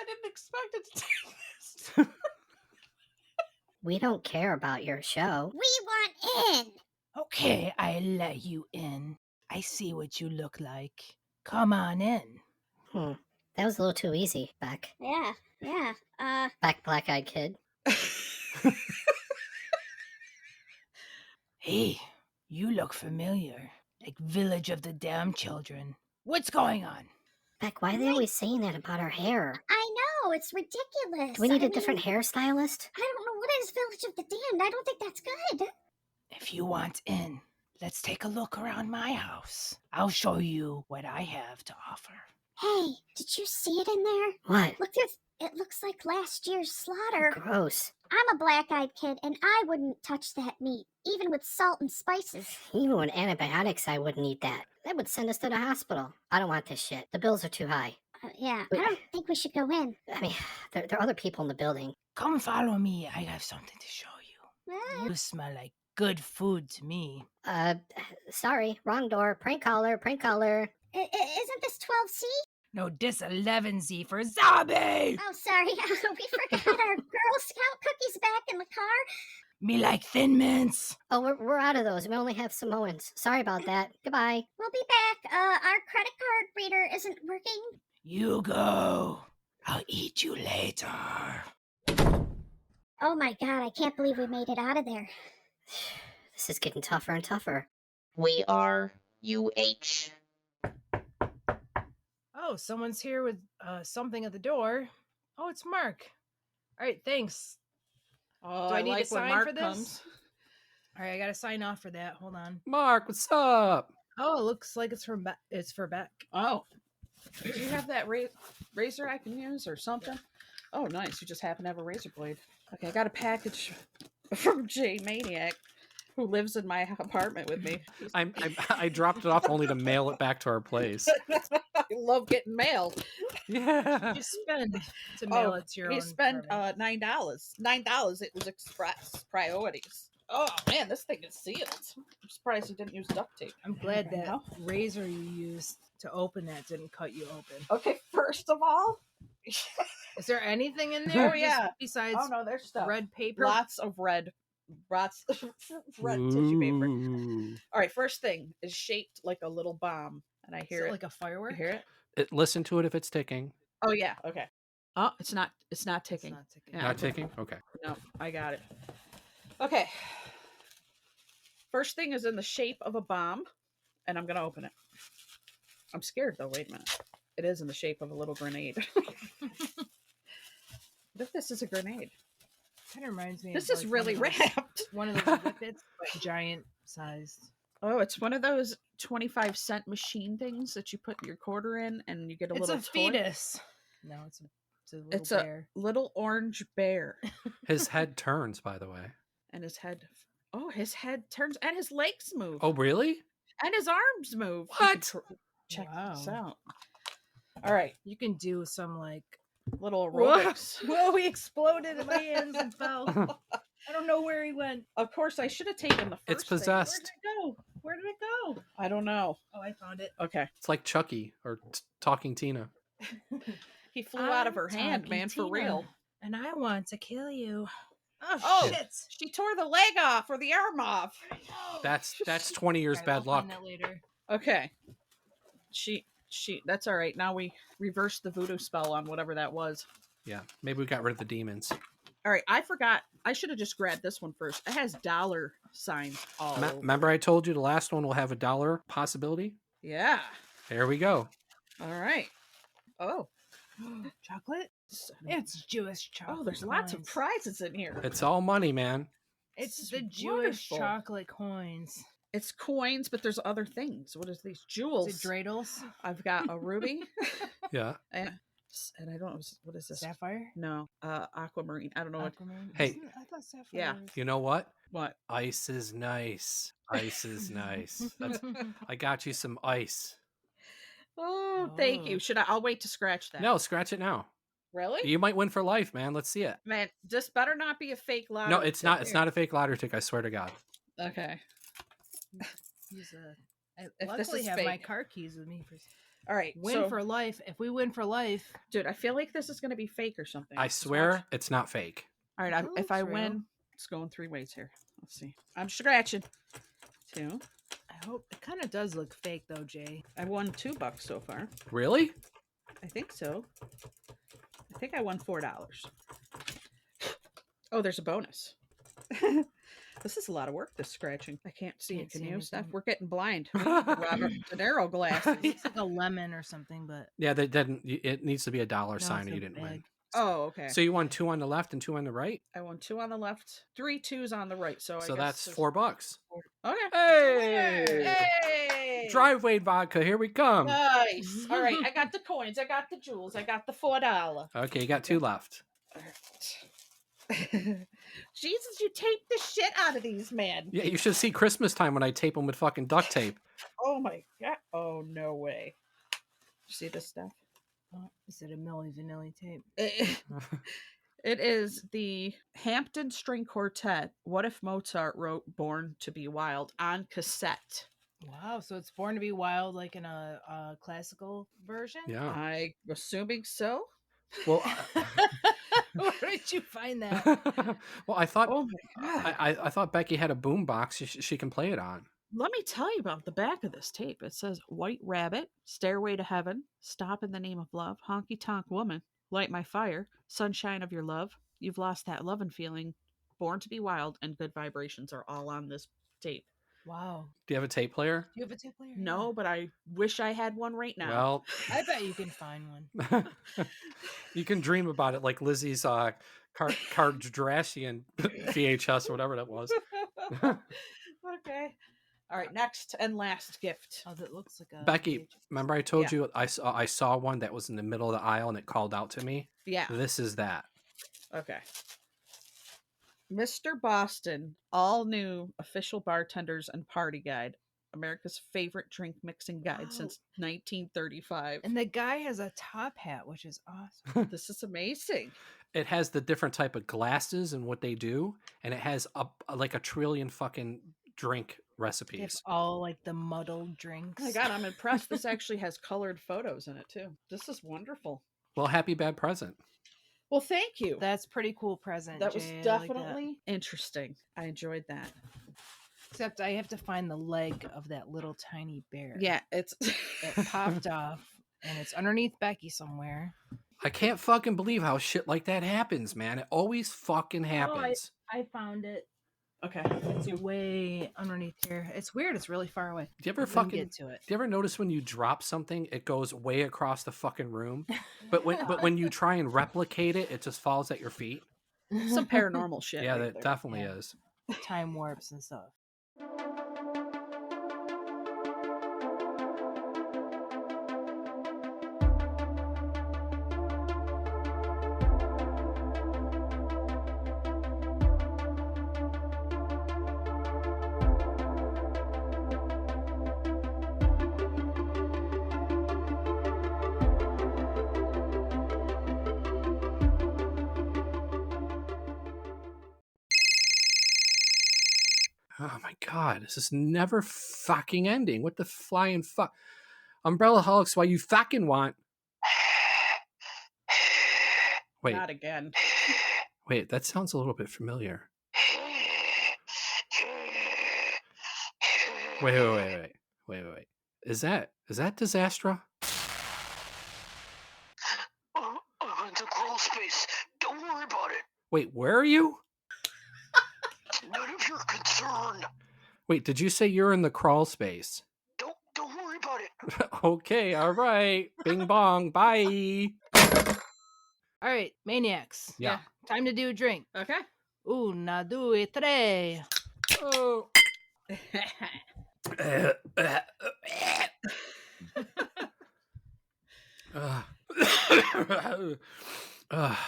E: didn't expect it to take this.
B: We don't care about your show. We want in.
F: Okay, I let you in. I see what you look like. Come on in.
B: That was a little too easy, Beck. Yeah. Beck, black-eyed kid.
F: Hey, you look familiar. Like Village of the Damned Children. What's going on?
B: Beck, why are they always saying that about our hair? I know, it's ridiculous. Do we need a different hairstylist? I don't know. What is Village of the Damned? I don't think that's good.
F: If you want in, let's take a look around my house. I'll show you what I have to offer.
B: Hey, did you see it in there? What? Look, it looks like last year's slaughter. Gross. I'm a black-eyed kid, and I wouldn't touch that meat, even with salt and spices. Even with antibiotics, I wouldn't eat that. That would send us to the hospital. I don't want this shit. The bills are too high. Yeah, I don't think we should go in. I mean, there are other people in the building.
F: Come follow me. I have something to show you. You smell like good food to me.
B: Sorry, wrong door. Prank caller. Isn't this 12C?
F: No, this 11Z for zombie!
B: Oh, sorry. We forgot our Girl Scout cookies back in the car.
F: Me like Thin Mints.
B: Oh, we're out of those. We only have Samoans. Sorry about that. Goodbye. We'll be back. Our credit card reader isn't working.
F: You go. I'll eat you later.
B: Oh my god, I can't believe we made it out of there. This is getting tougher and tougher.
H: We are UH.
F: Oh, someone's here with something at the door. Oh, it's Mark. All right, thanks.
E: Oh,
F: Do I need
E: like
F: to
E: when
F: sign
E: Mark
F: for this?
E: comes.
F: All right, I gotta sign off for that. Hold on.
G: Mark, what's up?
F: Oh, it looks like it's from it's for Beck.
E: Oh. Do you have that razor I can use or something? Oh, nice. You just happen to have a razor blade. Okay, I got a package from J Maniac. who lives in my apartment with me.
G: I dropped it off only to mail it back to our place.
E: I love getting mail.
G: Yeah.
F: You spend to mail it to your
E: he
F: own
E: spent
F: apartment?
E: $9. $9. It was express priorities. Oh man, this thing is sealed. I'm surprised he didn't use duct tape.
F: I'm glad
E: Right
F: that
E: now.
F: razor you used to open that didn't cut you open.
E: Okay, first of all,
F: Is there anything in there?
E: Oh, yeah.
F: Besides
E: oh no, there's stuff.
F: red paper.
E: Lots of red tissue paper.
G: Ooh.
E: All right, first thing is shaped like a little bomb, and I
F: Is
E: hear
F: it
E: it.
F: like a firework?
E: You hear it?
G: Listen to it if it's ticking.
E: Oh yeah. Okay. Oh, it's not. It's not
F: It's
E: ticking.
F: not ticking.
E: Yeah.
G: Not ticking? Okay.
E: No, I got it. Okay. First thing is in the shape of a bomb, and I'm gonna open it. I'm scared though. Wait a minute. It is in the shape of a little grenade. What if this is a grenade?
F: Kind of reminds me.
E: This
F: of
E: is
F: like
E: really
F: one of those-
E: wrapped.
F: One of those whippets, but giant sized.
E: Oh, it's one of those 25-cent machine things that you put your quarter in, and you get a
F: It's
E: little
F: a
E: toy.
F: fetus. No, it's a little
E: It's
F: bear.
E: a little orange bear,
G: His head turns, by the way.
E: and his head. Oh, his head turns, and his legs move,
G: Oh, really?
E: and his arms move. You
G: What?
E: can check this
F: Wow.
E: out. All right,
F: You can do some like.
E: little
F: Whoa!
E: aerobics.
F: Whoa! He exploded in my hands and fell. I don't know where he went.
E: Of course, I should have taken the first.
G: It's
E: thing.
G: possessed.
F: Where did it go?
E: I don't know.
F: Oh, I found it.
E: Okay,
G: It's like Chucky or Talking Tina.
E: he flew out of
F: I'm
E: her hand,
F: Talking
E: man, for
F: Tina,
E: real.
F: And I want to kill you.
E: Oh,
F: shit!
E: she tore the leg off or the arm off.
G: That's 20 years
F: Alright,
G: bad
F: I'll
G: luck.
F: find that later.
E: Okay, she. That's all right. Now we reversed the voodoo spell on whatever that was.
G: Yeah, maybe we got rid of the demons.
E: All right, I forgot. I should have just grabbed this one first. It has dollar signs all over.
G: Remember I told you the last one will have a dollar possibility?
E: Yeah.
G: There we go.
E: All right. Oh.
F: Chocolate?
E: So-
F: It's Jewish chocolate.
E: Oh, there's lots of
F: coins.
E: prizes in here.
G: It's all money, man.
F: It's
E: This
F: the
E: is
F: Jewish
E: wonderful.
F: chocolate coins.
E: It's coins, but there's other things. What is these
F: Is
E: jewels?
F: it dreidels?
E: I've got a ruby,
G: Yeah.
E: and I don't know what is this.
F: Sapphire?
E: No, aquamarine. I don't know what.
F: Aquamarine?
G: Hey.
F: Isn't it- I thought sapphire.
E: Yeah.
F: was-
G: You know what?
E: What?
G: Ice is nice. Ice is nice. I got you some ice.
E: Oh, thank you.
F: Oh.
E: I'll wait to scratch that.
G: No, scratch it now.
E: Really?
G: You might win for life, man. Let's see it.
E: Man, this better not be a fake lottery.
G: No, it's not. It's
E: ticket.
G: not a fake lottery ticket. I swear to God.
E: Okay.
F: Use I
E: this
F: luckily
E: is
F: have my
E: fake.
F: car keys with me.
E: All right.
F: Win
E: so,
F: for life. If we win for life,
E: dude, I feel like this is going to be fake or something.
G: I
E: Just
G: swear
E: watch.
G: it's not fake.
E: All right.
F: It
E: If
F: looks
E: I
F: real.
E: win, it's going 3 ways here. Let's see. I'm scratching. 2.
F: I hope it kind of does look fake though, Jay.
E: I won $2 so far.
G: Really?
E: I think so. I think I won $4. Oh, there's a bonus. This is a lot of work, this scratching. I can't see
F: Can't
E: it. Can
F: see
E: you, Steph?
F: anything.
E: We're getting blind. Robert De Niro glasses.
F: It's like a lemon or something, but
G: Yeah, that didn't. It needs to be a dollar
F: no,
G: sign,
F: it's
G: or
F: a
G: you didn't win.
F: bag.
E: Oh, okay.
G: So you won 2 on the left and 2 on the right.
E: I won 2 on the left, 3 2s on the right. So,
G: So
E: I guess
G: that's
E: there's-
G: $4.
E: Okay.
G: Hey!
E: Hey!
G: Driveway vodka. Here we come.
E: Nice. All right. I got the coins. I got the jewels. I got the $4.
G: Okay, you got 2 left.
E: Jesus, you taped the shit out of these, man.
G: Yeah, you should see Christmas time when I tape them with fucking duct tape.
E: Oh my god. Oh no way. You see this stuff?
F: Is it a Milli Vanilli tape?
E: It is the Hampton String Quartet. What if Mozart wrote "Born to Be Wild" on cassette?
F: Wow, so it's Born to Be Wild, like in a classical version.
G: Yeah.
E: I'm assuming so.
G: Well,
F: Where did you find that?
G: well, I thought
E: Oh my god.
G: I thought Becky had a boom box she can play it on.
E: Let me tell you about the back of this tape. It says White Rabbit, Stairway to Heaven, Stop in the Name of Love, Honky Tonk Woman, Light My Fire, Sunshine of Your Love, You've Lost That Lovin' Feeling, Born to Be Wild, and Good Vibrations are all on this tape.
F: Wow.
G: Do you have a tape player?
F: Do you have a tape player?
E: No, but I wish I had one right now.
G: Well,
F: I bet you can find one.
G: you can dream about it like Lizzie's Kardashian VHS or whatever that was.
E: Okay. All right, next and last gift.
F: Oh, that looks like a
G: Becky,
F: VHS.
G: remember I told
E: Yeah.
G: you I saw one that was in the middle of the aisle and it called out to me?
E: Yeah.
G: This is that.
E: Okay. Mr. Boston, all new official bartenders and party guide. America's favorite drink mixing guide since 1935.
F: And the guy has a top hat, which is awesome.
E: This is amazing.
G: It has the different type of glasses and what they do, and it has like a trillion fucking drink
F: They have
G: recipes.
F: all like the muddled drinks.
E: Oh my God, I'm impressed. This actually has colored photos in it too. This is wonderful.
G: Well, happy bad present.
E: Well, thank you.
F: That's pretty cool present.
E: That was
F: Jay. I like that.
E: definitely interesting. I enjoyed that.
F: Except I have to find the leg of that little tiny bear.
E: Yeah, it's
F: It popped off, and it's underneath Becky somewhere.
G: I can't fucking believe how shit like that happens, man. It always fucking happens.
F: I found it.
E: okay.
F: It's way underneath here. It's weird. It's really far away.
G: Do you ever
F: I couldn't
G: fucking
F: get to it?
G: Do you ever notice when you drop something, it goes way across the fucking room, but when you try and replicate it, it just falls at your feet?
E: Some paranormal shit.
G: Yeah,
E: right
G: that
E: there.
G: definitely
F: Yeah.
G: is.
F: Time warps and stuff.
G: Oh my god, this is never fucking ending. What the flying fuck? Umbrella Holics, why you fucking want? Wait,
E: Not again.
G: wait, that sounds a little bit familiar. Wait. Is that Disastra?
I: I'm in the crawl space. Don't worry about it.
G: Wait, where are you?
I: None of your concern.
G: Wait, did you say you're in the crawl space?
I: Don't worry about it.
G: Okay, all right. Bing bong, bye.
F: All right, maniacs.
G: Yeah.
F: Time to do a drink.
E: Okay.
F: Una, due, tre.
G: Oh.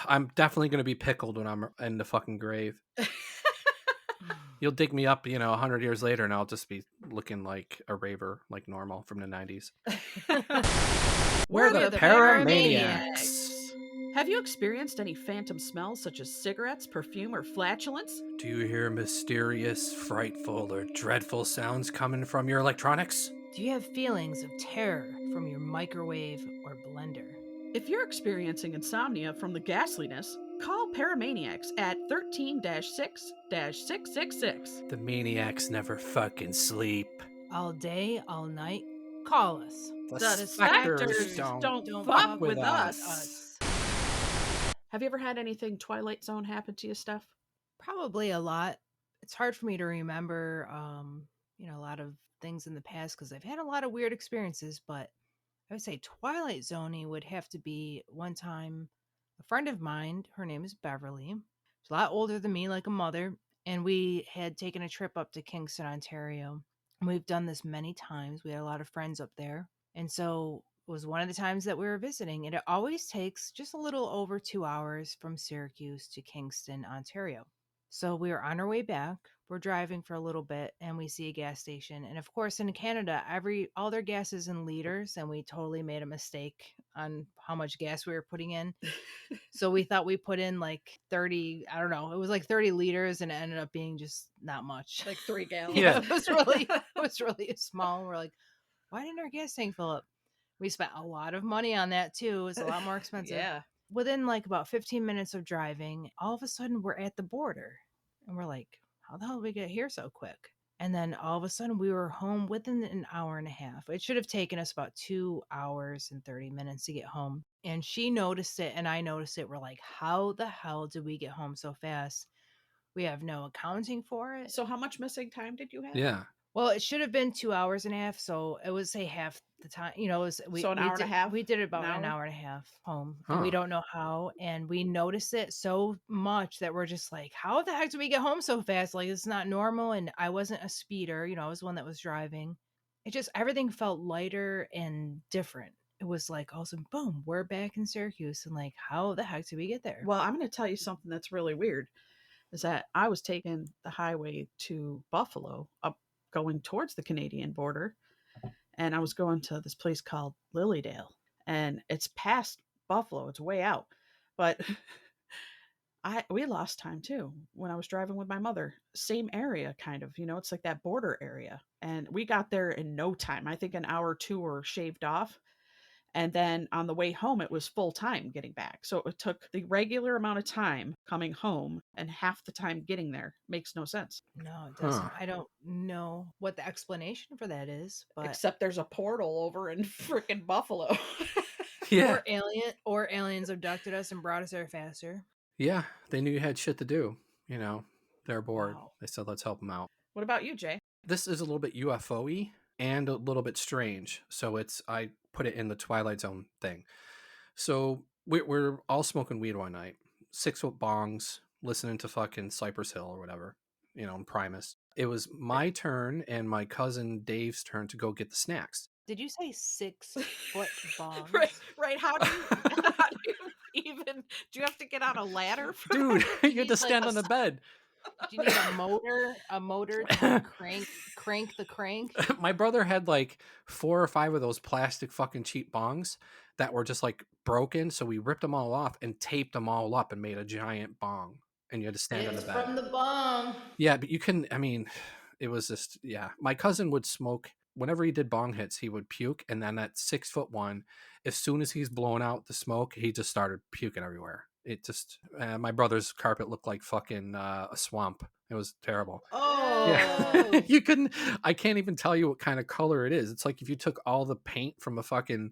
G: I'm definitely going to be pickled when I'm in the fucking grave. You'll dig me up, 100 years later, and I'll just be looking like a raver, like normal from the 90s.
E: We're
G: the
E: the
G: Para-Maniacs.
E: Have you experienced any phantom smells such as cigarettes, perfume, or flatulence?
G: Do you hear mysterious, frightful, or dreadful sounds coming from your electronics?
F: Do you have feelings of terror from your microwave or blender?
E: If you're experiencing insomnia from the ghastliness, call Para-Maniacs at 13-6-666.
G: The maniacs never fucking sleep.
F: All day, all night, call us.
E: The spectres don't fuck with us.
F: us.
E: Have you ever had anything Twilight Zone happen to you, Steph?
F: Probably a lot. It's hard for me to remember, a lot of things in the past because I've had a lot of weird experiences, but I would say Twilight Zone would have to be one time a friend of mine, her name is Beverly. She's a lot older than me, like a mother, and we had taken a trip up to Kingston, Ontario. And we've done this many times. We had a lot of friends up there. And so it was one of the times that we were visiting, and it always takes just a little over 2 hours from Syracuse to Kingston, Ontario. So we were on our way back. We're driving for a little bit, and we see a gas station. And of course, in Canada, all their gas is in liters, and we totally made a mistake on how much gas we were putting in. So we thought we put in like 30, I don't know, it was like 30 liters, and it ended up being just not much.
E: Like 3 gallons.
G: Yeah.
F: It was really small. We're like, why didn't our gas tank fill up? We spent a lot of money on that too. It was a lot more expensive.
E: Yeah.
F: Within like about 15 minutes of driving, all of a sudden we're at the border, and we're like, how the hell did we get here so quick? And then all of a sudden we were home within an hour and a half. It should have taken us about 2 hours and 30 minutes to get home. And she noticed it and I noticed it. We're like, how the hell did we get home so fast? We have no accounting for it.
E: So how much missing time did you have?
G: Yeah.
F: Well, it should have been 2 hours and a half. So it was say half the time,
E: So an hour and a half?
F: We did it about
E: An
F: an
E: hour?
F: hour and a half home. And we
G: Huh.
F: don't know how. And we noticed it so much that we're just like, how the heck did we get home so fast? Like, it's not normal. And I wasn't a speeder, I was the one that was driving. It just, everything felt lighter and different. It was like, all of a sudden, boom, we're back in Syracuse. And like, how the heck did we get there?
E: Well, I'm going to tell you something that's really weird. is that I was taking the highway to Buffalo, up going towards the Canadian border, and I was going to this place called Lilydale, and it's past Buffalo. It's way out, but we lost time too when I was driving with my mother. Same area, kind of. It's like that border area, and we got there in no time. I think an hour or two were shaved off. And then on the way home, it was full time getting back. So it took the regular amount of time coming home and half the time getting there. Makes no sense.
F: No, it doesn't.
G: Huh.
F: I don't know what the explanation for that is, but
E: Except there's a portal over in frickin' Buffalo.
G: Yeah.
F: or aliens abducted us and brought us there faster.
G: Yeah. They knew you had shit to do. They're bored.
F: Wow.
G: They said, let's help them out.
E: What about you, Jay?
G: This is a little bit UFO-y and a little bit strange. So I put it in the Twilight Zone thing. So we're all smoking weed one night, 6-foot bongs, listening to fucking Cypress Hill or whatever, in Primus. It was my turn and my cousin Dave's turn to go get the snacks.
F: Did you say 6-foot bongs?
E: Right. How do you even? Do you have to get on a ladder?
G: Dude, you had to
F: need,
G: stand
F: like,
G: on the bed.
F: Do you need a motor to crank the crank?
G: My brother had like 4 or 5 of those plastic fucking cheap bongs that were just like broken. So we ripped them all off and taped them all up and made a giant bong. And you had to stand on the bed.
F: From the bong.
G: Yeah, but it was just, yeah. My cousin would smoke. Whenever he did bong hits, he would puke. And then that 6-foot one, as soon as he's blowing out the smoke, he just started puking everywhere. It just, my brother's carpet looked like fucking a swamp. It was terrible.
F: Oh,
G: Yeah. I can't even tell you what kind of color it is. It's like if you took all the paint from a fucking,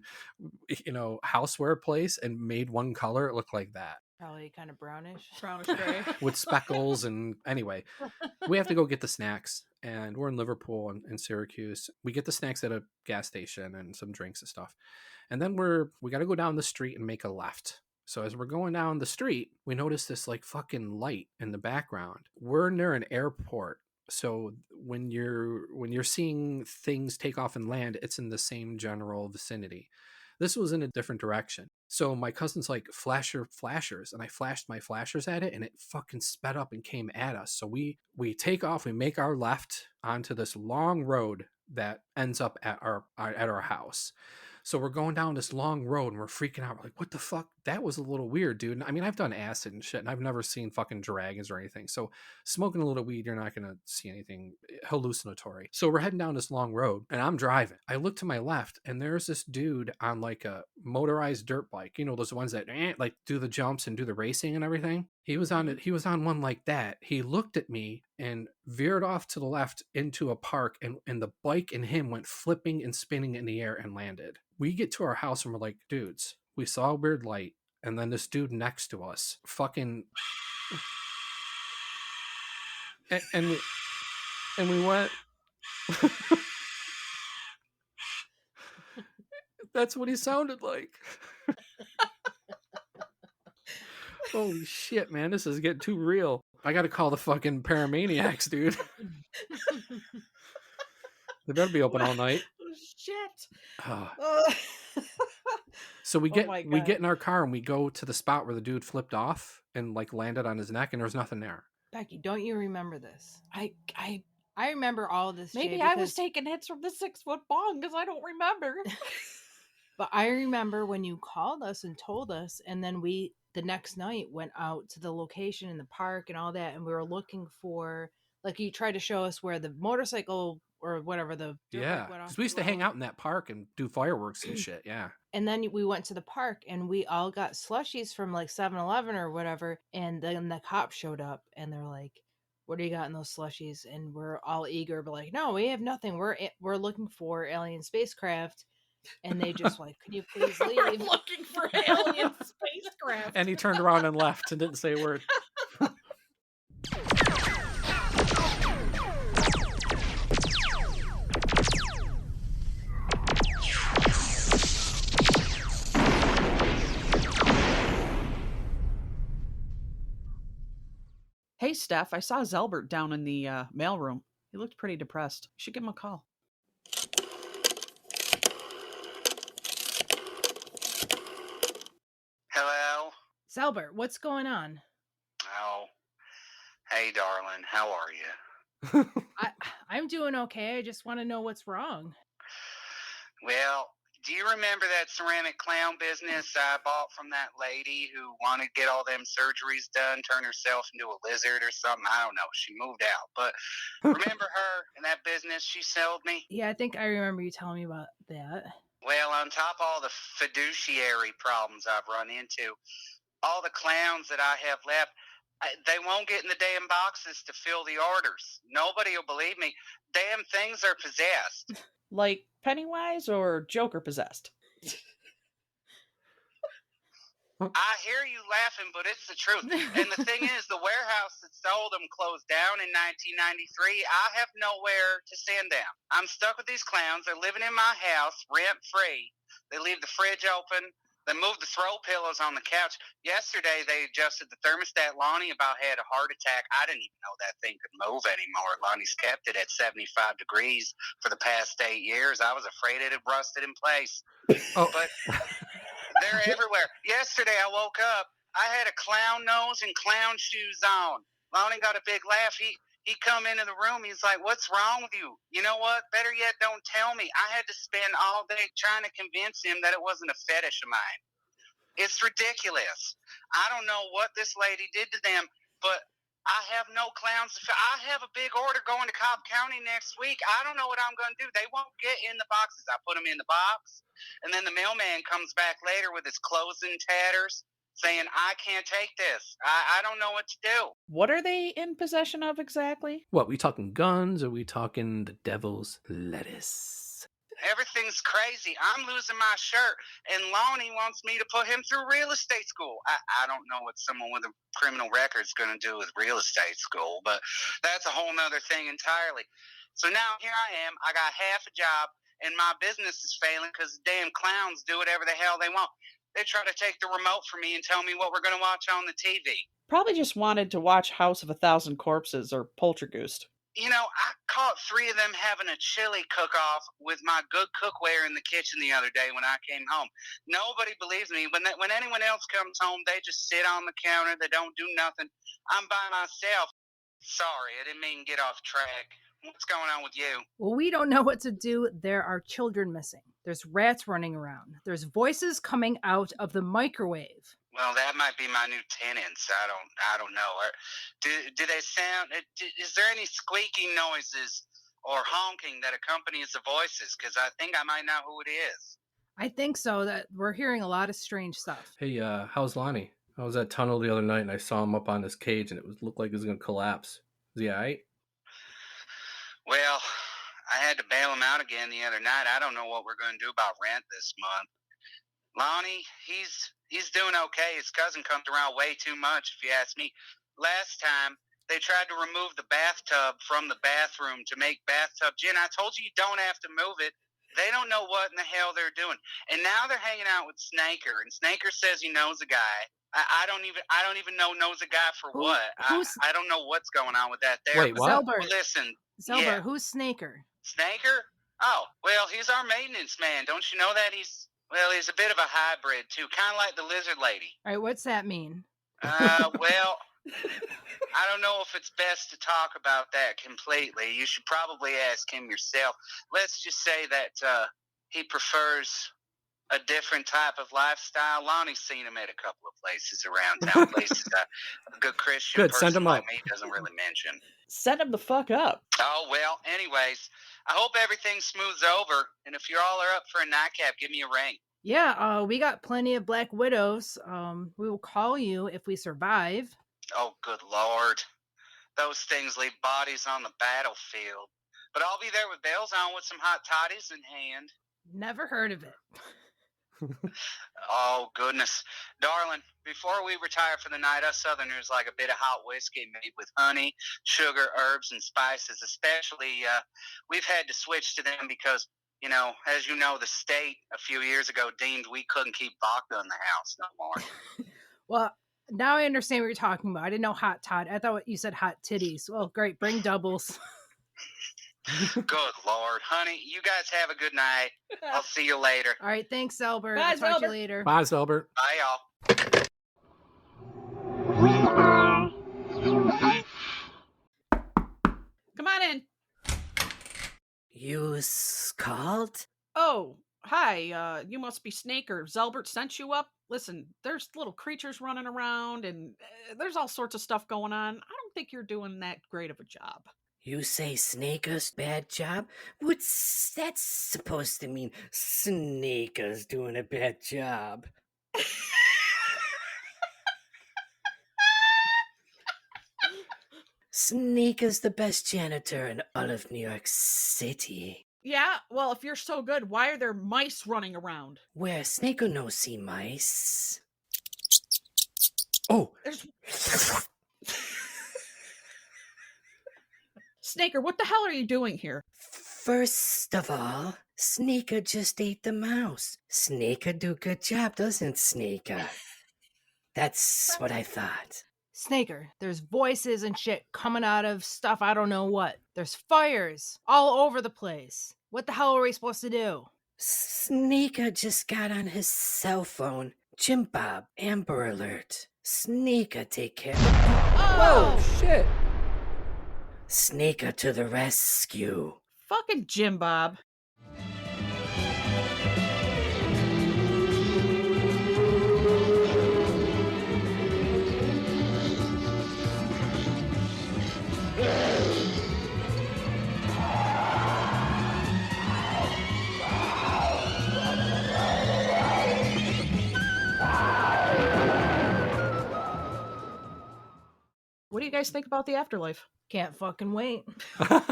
G: houseware place and made one color, it looked like that.
F: Probably kind of brownish
E: gray.
G: With speckles. And anyway, we have to go get the snacks, and we're in Liverpool and Syracuse. We get the snacks at a gas station and some drinks and stuff. And then we got to go down the street and make a left. So as we're going down the street, we notice this like fucking light in the background. We're near an airport. So when you're seeing things take off and land, it's in the same general vicinity. This was in a different direction. So my cousin's like, flashers. And I flashed my flashers at it, and it fucking sped up and came at us. So we take off, we make our left onto this long road that ends up at our house. So we're going down this long road and we're freaking out. We're like, what the fuck? That was a little weird, dude. I mean, I've done acid and shit, and I've never seen fucking dragons or anything. So smoking a little weed, you're not going to see anything hallucinatory. So we're heading down this long road, and I'm driving. I look to my left, and there's this dude on like a motorized dirt bike. Those ones that like do the jumps and do the racing and everything. He was on one like that. He looked at me and veered off to the left into a park, and the bike and him went flipping and spinning in the air and landed. We get to our house and we're like, dudes, we saw a weird light, and then this dude next to us fucking and we went that's what he sounded like. Holy shit, man, this is getting too real. I gotta call the fucking Para-Maniacs, dude. They better be open all night.
E: Oh, shit.
G: Oh. So we get in our car and we go to the spot where the dude flipped off and like landed on his neck, and there was nothing there.
F: Becky, don't you remember this? I remember all of this.
E: Maybe
F: Jay,
E: I was taking hits from the 6-foot bong because I don't remember.
F: But I remember when you called us and told us, and then we the next night went out to the location in the park and all that, and we were looking for, like, you tried to show us where the motorcycle or whatever the dirt bike went off
G: because we used to hang out in that park and do fireworks and shit. Yeah.
F: And then we went to the park and we all got slushies from like 7-Eleven or whatever, and then the cops showed up and they're like, what do you got in those slushies? And we're all eager, but like, no, we have nothing. We're looking for alien spacecraft. And they just like, can you please leave?
E: We're looking for alien spacecraft.
G: And he turned around and left and didn't say a word.
E: Hey, Steph, I saw Zelbert down in the mailroom. He looked pretty depressed. You should give him a call.
I: Hello?
F: Zelbert, what's going on?
I: Oh. Hey,
J: Hey, darling, how are you?
F: I'm doing okay. I just want to know what's wrong.
J: Well, do you remember that ceramic clown business I bought from that lady who wanted to get all them surgeries done, turn herself into a lizard or something? I don't know. She moved out. But remember her and that business she sold me?
F: Yeah, I think I remember you telling me about that.
J: Well, on top of all the fiduciary problems I've run into, all the clowns that I have left, they won't get in the damn boxes to fill the orders. Nobody will believe me. Damn things are possessed.
E: Like Pennywise or Joker possessed?
J: I hear you laughing, but it's the truth. And the thing is, the warehouse that sold them closed down in 1993. I have nowhere to send them. I'm stuck with these clowns. They're living in my house rent-free. They leave the fridge open. They moved the throw pillows on the couch. Yesterday, they adjusted the thermostat. Lonnie about had a heart attack. I didn't even know that thing could move anymore. Lonnie's kept it at 75 degrees for the past 8 years. I was afraid it had rusted in place.
G: Oh.
J: But they're everywhere. Yesterday, I woke up. I had a clown nose and clown shoes on. Lonnie got a big laugh. He come into the room. He's like, "What's wrong with you?" You know what? Better yet, don't tell me. I had to spend all day trying to convince him that it wasn't a fetish of mine. It's ridiculous. I don't know what this lady did to them, but I have no clowns. I have a big order going to Cobb County next week. I don't know what I'm going to do. They won't get in the boxes. I put them in the box, and then the mailman comes back later with his clothes in tatters saying, "I can't take this. I don't know what to do."
E: What are they in possession of exactly?
G: What, we talking guns? Or we talking the devil's lettuce?
J: Everything's crazy. I'm losing my shirt, and Lonnie wants me to put him through real estate school. I don't know what someone with a criminal record is going to do with real estate school, but that's a whole nother thing entirely. So now here I am. I got half a job, and my business is failing because the damn clowns do whatever the hell they want. They try to take the remote from me and tell me what we're going to watch on the TV.
E: Probably just wanted to watch House of a Thousand Corpses or Poltergeist.
J: You know, I caught 3 of them having a chili cook-off with my good cookware in the kitchen the other day when I came home. Nobody believes me. When anyone else comes home, they just sit on the counter. They don't do nothing. I'm by myself. Sorry, I didn't mean to get off track. What's going on with you?
F: Well, we don't know what to do. There are children missing. There's rats running around. There's voices coming out of the microwave.
J: Well, that might be my new tenants. I don't know. Do they sound? Is there any squeaking noises or honking that accompanies the voices? Because I think I might know who it is.
F: I think so. That we're hearing a lot of strange stuff.
G: Hey, how's Lonnie? I was at Tunnel the other night and I saw him up on this cage and it looked like it was going to collapse. Is he all right?
J: Well, I had to bail him out again the other night. I don't know what we're going to do about rent this month. Lonnie, he's doing okay. His cousin comes around way too much, if you ask me. Last time, they tried to remove the bathtub from the bathroom to make bathtub gin. I told you don't have to move it. They don't know what in the hell they're doing. And now they're hanging out with Snaker, and Snaker says he knows a guy. I don't even know knows a guy for what. I don't know what's going on with that there.
G: Wait, what?
F: Zelbert.
J: Well, listen.
F: Zelbert,
J: Yeah.
F: who's Snaker?
J: Snaker? Oh, well, he's our maintenance man. Don't you know that? He's a bit of a hybrid, too. Kind of like the lizard lady.
F: All right, what's that mean?
J: Well, I don't know if it's best to talk about that completely. You should probably ask him yourself. Let's just say that he prefers a different type of lifestyle. Lonnie's seen him at a couple of places around town, places a good Christian
G: Good,
J: person
G: send him
J: like
G: up.
J: me doesn't really mention.
E: Set him the fuck up.
J: Oh, well, anyways, I hope everything smooths over, and if you all are up for a nightcap, give me a ring.
F: Yeah, we got plenty of Black Widows. We will call you if we survive.
J: Oh, good Lord. Those things leave bodies on the battlefield. But I'll be there with bells on with some hot toddies in hand.
F: Never heard of it.
J: Oh, goodness. Darling, before we retire for the night, us Southerners like a bit of hot whiskey made with honey, sugar, herbs, and spices. Especially, we've had to switch to them because, you know, as you know, the state a few years ago deemed we couldn't keep vodka in the house no more.
F: Well, now I understand what you're talking about. I didn't know hot toddy. I thought you said hot titties. Well, great. Bring doubles.
J: Good Lord. Honey, you guys have a good night. I'll see you later.
F: All right. Thanks, Albert.
E: Bye,
F: I'll talk to
E: Zelbert.
F: you later.
G: Bye, Zelbert.
J: Bye, y'all.
I: We are UH.
E: on in.
K: You called?
E: Oh, hi. You must be Snake or Zelbert sent you up. Listen, there's little creatures running around and there's all sorts of stuff going on. I don't think you're doing that great of a job.
K: You say Snaker's bad job? What's that supposed to mean? Snaker's doing a bad job. Snaker's the best janitor in all of New York City.
E: Yeah, well, if you're so good, why are there mice running around?
K: Where Snaker no see mice. Oh!
E: There's... Snaker, what the hell are you doing here?
K: First of all, Snaker just ate the mouse. Snaker do good job, doesn't Snaker? That's what I thought.
F: Snaker, there's voices and shit coming out of stuff I don't know what. There's fires all over the place. What the hell are we supposed to do?
K: Snaker just got on his cell phone. Jim Bob, Amber Alert. Snaker take care.
F: Oh!
G: Whoa, shit.
K: Snaker to the rescue.
E: Fucking Jim Bob. What do you guys think about the afterlife?
F: Can't fucking wait.
E: Stop.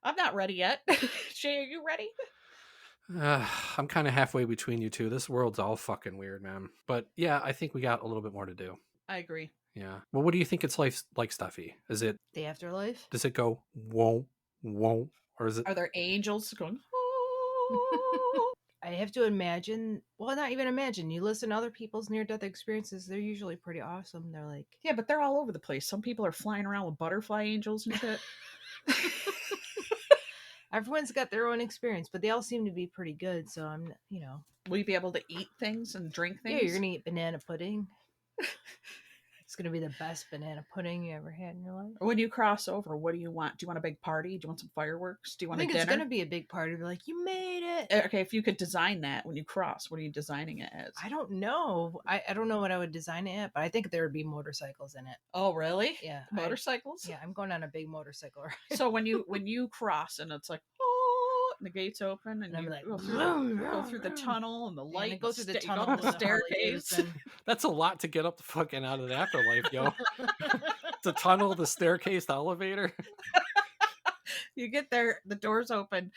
E: I'm not ready yet. Shay, are you ready?
G: I'm kind of halfway between you two. This world's all fucking weird, man. But yeah, I think we got a little bit more to do.
E: I agree.
G: Yeah. Well, what do you think it's like, Stuffy? Is it
F: The afterlife?
G: Does it go whoa, whoa, or is it?
E: Are there angels going?
F: I have to imagine, well, not even imagine. You listen to other people's near-death experiences, they're usually pretty awesome. They're like...
E: Yeah, but they're all over the place. Some people are flying around with butterfly angels and shit.
F: Everyone's got their own experience, but they all seem to be pretty good, so I'm,
E: Will you be able to eat things and drink things?
F: Yeah, you're going to eat banana pudding. It's going to be the best banana pudding you ever had in your life.
E: When you cross over, what do you want? Do you want a big party? Do you want some fireworks? Do you want
F: I think
E: a dinner?
F: it's going to be a big party. Be like, you made it.
E: Okay, if you could design that when you cross, what are you designing it as?
F: I don't know. I don't know what I would design it at, but I think there would be motorcycles in it.
E: Oh, really?
F: Yeah.
E: Motorcycles?
F: Yeah, I'm going on a big motorcycle ride.
E: So when you cross and it's like, oh, and the gates open and
F: I'm
E: you
F: like,
E: go through the tunnel and the light,
F: and go through the
E: you go
F: tunnel,
E: up the
F: and the
E: staircase.
F: holidays and...
G: That's a lot to get up the fucking out of the afterlife, yo. The tunnel, the staircase, the elevator.
E: You get there, the doors open,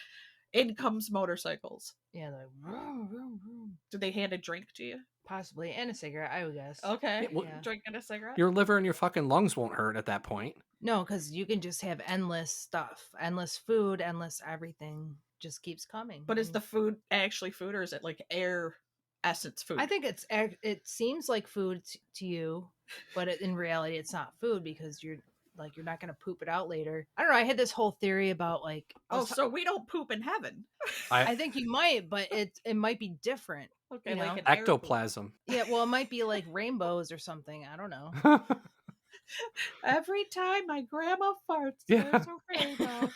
E: in comes motorcycles.
F: Yeah, they're like, vroom, vroom, vroom.
E: Do they hand a drink to you?
F: Possibly, and a cigarette, I would guess.
E: Okay,
G: Yeah, well,
E: drinking a cigarette.
G: Your liver and your fucking lungs won't hurt at that point.
F: No, because you can just have endless stuff, endless food, endless everything. Just keeps coming.
E: But is the food actually food, or is it like air essence food?
F: I think it seems like food to you, but in reality, it's not food because you're not going to poop it out later. I don't know. I had this whole theory about like,
E: so we don't poop in heaven.
F: I think you might, but it might be different.
E: Okay,
F: you
E: like
F: know?
E: an
G: Ectoplasm.
F: Yeah, well, it might be like rainbows or something. I don't know.
E: Every time my grandma farts,
G: Yeah.
E: there's a rainbow.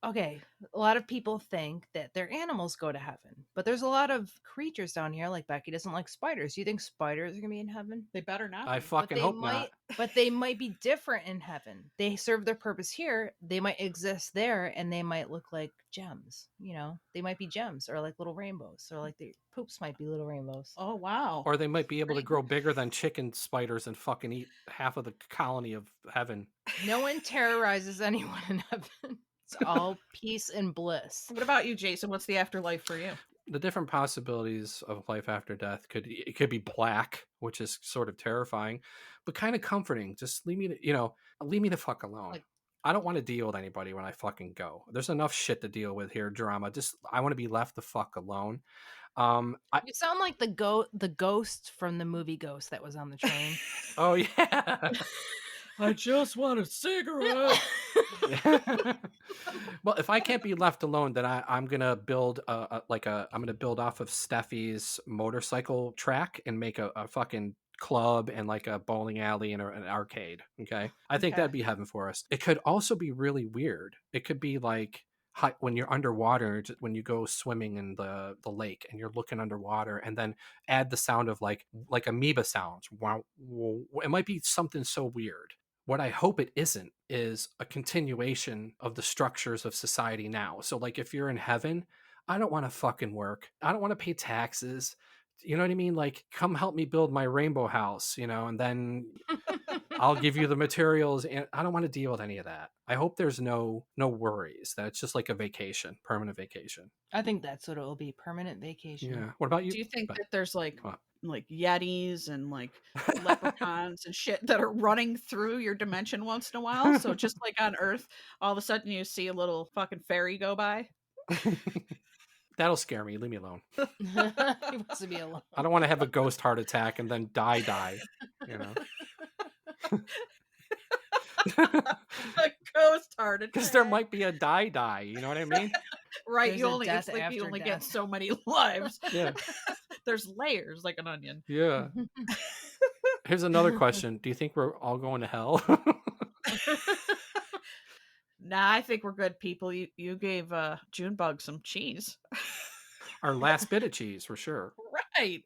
F: Okay, a lot of people think that their animals go to heaven, but there's a lot of creatures down here. Like Becky doesn't like spiders. Do you think spiders are gonna be in heaven?
E: They better not.
G: I
E: be.
G: fucking hope not.
F: But they might be different in heaven. They serve their purpose here. They might exist there, and they might look like gems. You know, they might be gems or like little rainbows, or like their poops might be little rainbows.
E: Oh wow!
G: Or they might be able to grow bigger than chicken spiders and fucking eat half of the colony of heaven.
F: No one terrorizes anyone in heaven. It's all peace and bliss.
E: What about you, Jason? What's the afterlife for you?
G: The different possibilities of life after death could be black, which is sort of terrifying, but kind of comforting. Just leave me the fuck alone.
F: Like,
G: I don't want to deal with anybody when I fucking go. There's enough shit to deal with here, drama. I want to be left the fuck alone.
F: You sound like the ghost from the movie Ghost that was on the train.
G: Oh yeah.
E: I just want a cigarette.
G: Well, if I can't be left alone, then I'm gonna build I'm gonna build off of Steffi's motorcycle track and make a fucking club and like a bowling alley and an arcade. Okay. I think
F: Okay.
G: that'd be heaven for us. It could also be really weird. It could be like when you're underwater, when you go swimming in the lake and you're looking underwater, and then add the sound of like amoeba sounds. Wow. It might be something so weird. What I hope it isn't is a continuation of the structures of society now. So like if you're in heaven, I don't want to fucking work. I don't want to pay taxes. You know what I mean? Like, come help me build my rainbow house, and then I'll give you the materials, and I don't want to deal with any of that. I hope there's no worries, that it's just like a vacation, permanent vacation.
F: I think that's what it will be, permanent vacation.
G: Yeah. What about you?
E: Do you think that there's like yetis and like leprechauns and shit that are running through your dimension once in a while? So just like on Earth, all of a sudden you see a little fucking fairy go by?
G: That'll scare me. Leave me alone.
F: He wants to be alone.
G: I don't want to have a ghost heart attack and then die,
E: A ghost heart attack.
G: Because there might be a die, you know what I mean?
E: Right,
F: There's
E: you
F: a
E: only
F: death
E: it's like you
F: after
E: only
F: death.
E: get so many lives.
G: Yeah.
E: There's layers like an onion.
G: Yeah. Here's another question. Do you think we're all going to hell?
E: Nah, I think we're good people. You gave Junebug some cheese.
G: Our last bit of cheese, for sure.
E: Right.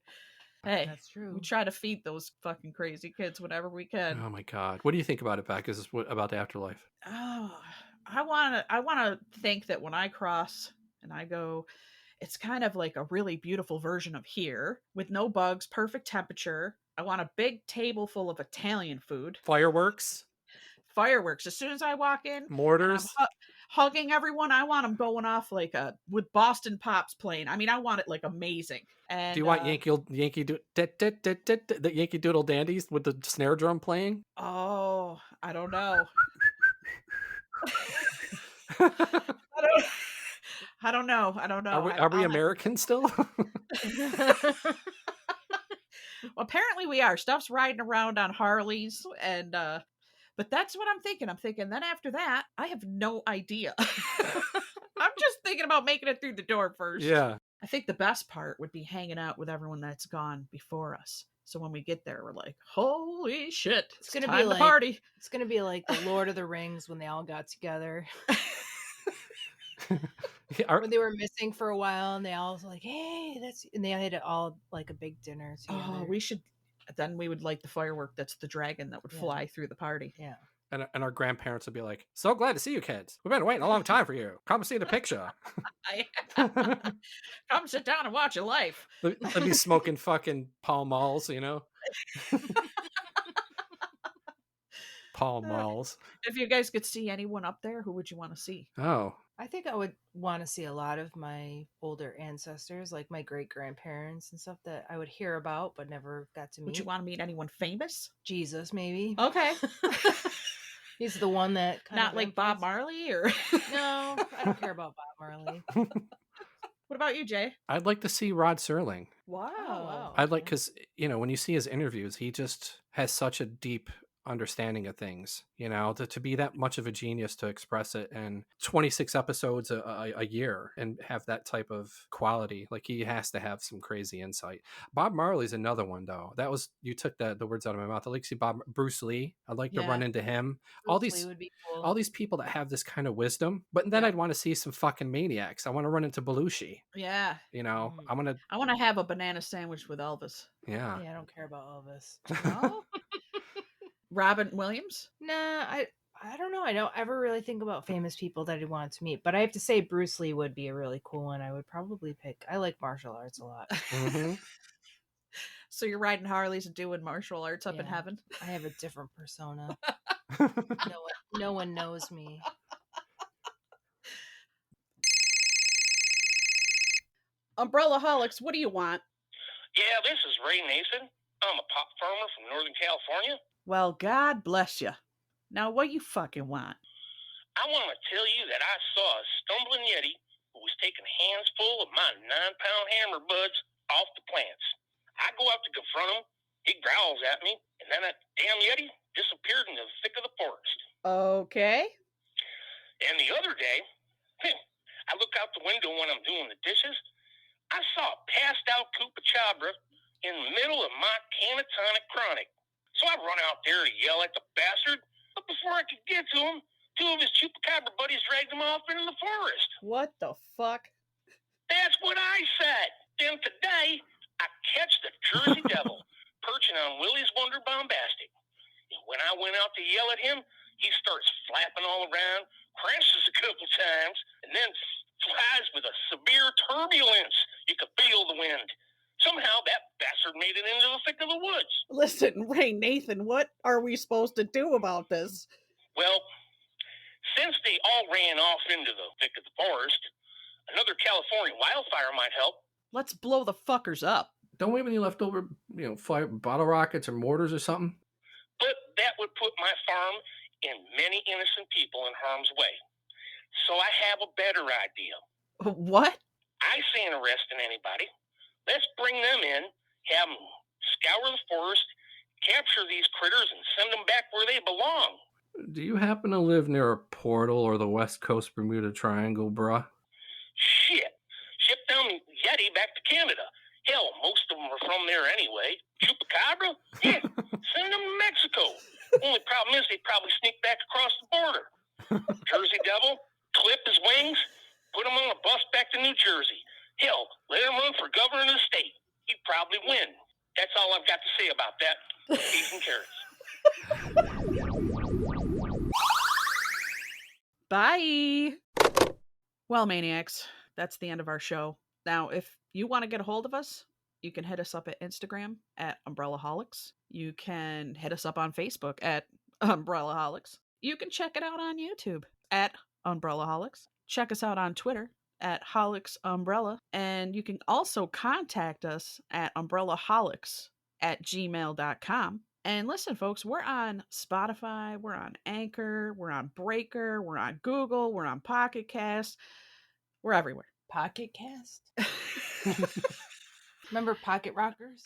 E: Hey,
F: That's true.
E: we try to feed those fucking crazy kids whenever we can.
G: Oh my God. What do you think about it, Beck? Is this about the afterlife?
E: Oh, I wanna think that when I cross and I go, it's kind of like a really beautiful version of here with no bugs, perfect temperature. I want a big table full of Italian food.
G: Fireworks?
E: Fireworks. As soon as I walk in,
G: Mortars?
E: I'm hugging everyone. I want them going off like with Boston Pops playing. I mean, I want it like amazing. And
G: Do you want the Yankee Doodle Dandies with the snare drum playing?
E: Oh, I don't know. I don't know.
G: Are we American still?
E: Apparently we are. Stuff's riding around on Harleys and but that's what I'm thinking. I'm thinking then after that, I have no idea. I'm just thinking about making it through the door first.
G: Yeah.
E: I think the best part would be hanging out with everyone that's gone before us. So when we get there, we're like, holy shit. It's
F: gonna
E: time
F: be
E: to
F: like
E: party.
F: It's gonna be like the Lord of the Rings when they all got together. When they were missing for a while and they all was like, hey, and they had all like a big dinner together.
E: Oh, we would light the firework that's the dragon that would fly through the party.
F: Yeah.
G: And our grandparents would be like, so glad to see you kids. We've been waiting a long time for you. Come see the picture.
E: Come sit down and watch your life.
G: They'd be smoking fucking Pall Malls, Pall Malls.
E: If you guys could see anyone up there, who would you want to see?
G: Oh.
F: I think I would want to see a lot of my older ancestors, like my great grandparents and stuff that I would hear about but never got to meet.
E: Would you want to meet anyone famous?
F: Jesus, maybe.
E: Okay.
F: He's the one that
E: not like Bob Marley or
F: No, I don't care about Bob Marley.
E: What about you, Jay?
G: I'd like to see Rod Serling.
E: Wow.
G: I'd like, because when you see his interviews, he just has such a deep understanding of things, to be that much of a genius, to express it in 26 episodes a year and have that type of quality. Like, he has to have some crazy insight. Bob Marley's another one, though. You took the words out of my mouth. I'd like to see Bruce Lee. I'd like to run into him.
F: Bruce Lee would be cool.
G: All these people that have this kind of wisdom, but then I'd want to see some fucking maniacs. I want to run into Belushi.
E: Yeah.
G: I want
E: to have a banana sandwich with Elvis.
G: Yeah.
F: I don't care about Elvis.
E: No? Robin Williams?
F: Nah, I don't know. I don't ever really think about famous people that I want to meet, but I have to say Bruce Lee would be a really cool one. I would probably pick. I like martial arts a lot.
G: Mm-hmm.
E: So you're riding Harleys and doing martial arts up in heaven?
F: I have a different persona. No one knows me.
E: Umbrellaholics, what do you want?
I: Yeah, this is Ray Nason. I'm a pop farmer from Northern California.
E: Well, God bless you. Now, what you fucking want?
I: I want to tell you that I saw a stumbling Yeti who was taking hands full of my 9-pound hammer buds off the plants. I go out to confront him. He growls at me, and then that damn Yeti disappeared in the thick of the forest.
E: Okay.
I: And the other day, I look out the window when I'm doing the dishes. I saw a passed out Koopa Chabra in the middle of my catatonic chronic. So I run out there to yell at the bastard, but before I could get to him, two of his chupacabra buddies dragged him off into the forest.
E: What the fuck?
I: That's what I said. Then today, I catch the Jersey Devil perching on Willie's Wonder Bombastic. And when I went out to yell at him, he starts flapping all around, crashes a couple times, and then flies with a severe turbulence. You could feel the wind. Somehow that bastard made it into the thick of the woods.
E: Listen, Ray Nathan, what are we supposed to do about this?
I: Well, since they all ran off into the thick of the forest, another California wildfire might help.
E: Let's blow the fuckers up.
G: Don't we have any leftover, fire, bottle rockets or mortars or something?
I: But that would put my farm and many innocent people in harm's way. So I have a better idea.
E: What?
I: I ain't arresting anybody. Let's bring them in, have them scour the forest, capture these critters, and send them back where they belong.
G: Do you happen to live near a portal or the West Coast Bermuda Triangle, bruh?
I: Shit. Ship down Yeti back to Canada. Hell, most of them are from there anyway. Chupacabra? Yeah, send them to Mexico. Only problem is they probably sneak back across the border. Jersey Devil, clip his wings, put him on a bus back to New Jersey. Hell, let him run for governor of the state. He'd probably win. That's all I've got to say about that. Peas and carrots.
E: Bye. Well, Maniacs, that's the end of our show. Now, if you want to get a hold of us, you can hit us up at Instagram at Umbrellaholics. You can hit us up on Facebook at Umbrellaholics. You can check it out on YouTube at Umbrellaholics. Check us out on Twitter at Holics Umbrella. And you can also contact us at umbrellaholics@gmail.com. And listen, folks, we're on Spotify, we're on Anchor, we're on Breaker, we're on Google, we're on Pocket Cast. We're everywhere.
F: Pocket Cast? Remember Pocket Rockers?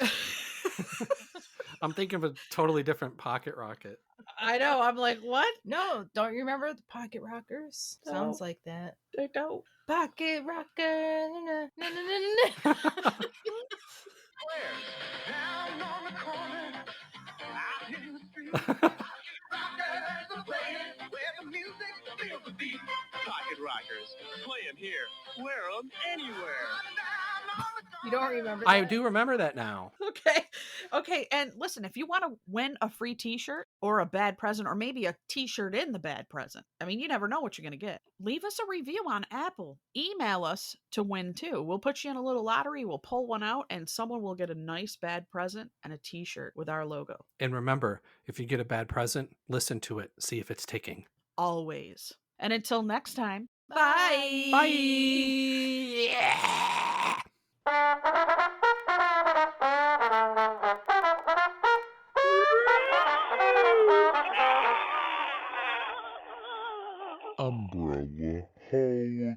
G: I'm thinking of a totally different Pocket Rocket.
E: I know. I'm like, what?
F: No, don't you remember the Pocket Rockers?
E: No.
F: Sounds like that.
E: I don't.
F: Pocket Rocker. Na, na, na, na, na.
L: Down on the corner, out in the street, rockers are playing where the music feels the beat. Pocket rockers, play them here, wear them anywhere.
F: You don't remember
G: I
F: that?
G: do remember that now.
E: Okay. And listen, if you want to win a free t-shirt or a bad present, or maybe a t-shirt in the bad present, I mean, you never know what you're going to get. Leave us a review on Apple. Email us to win too. We'll put you in a little lottery. We'll pull one out and someone will get a nice bad present and a t-shirt with our logo.
G: And remember, if you get a bad present, listen to it. See if it's ticking.
E: Always. And until next time, bye.
G: Bye.
E: Yeah.
L: Umbrella Holics.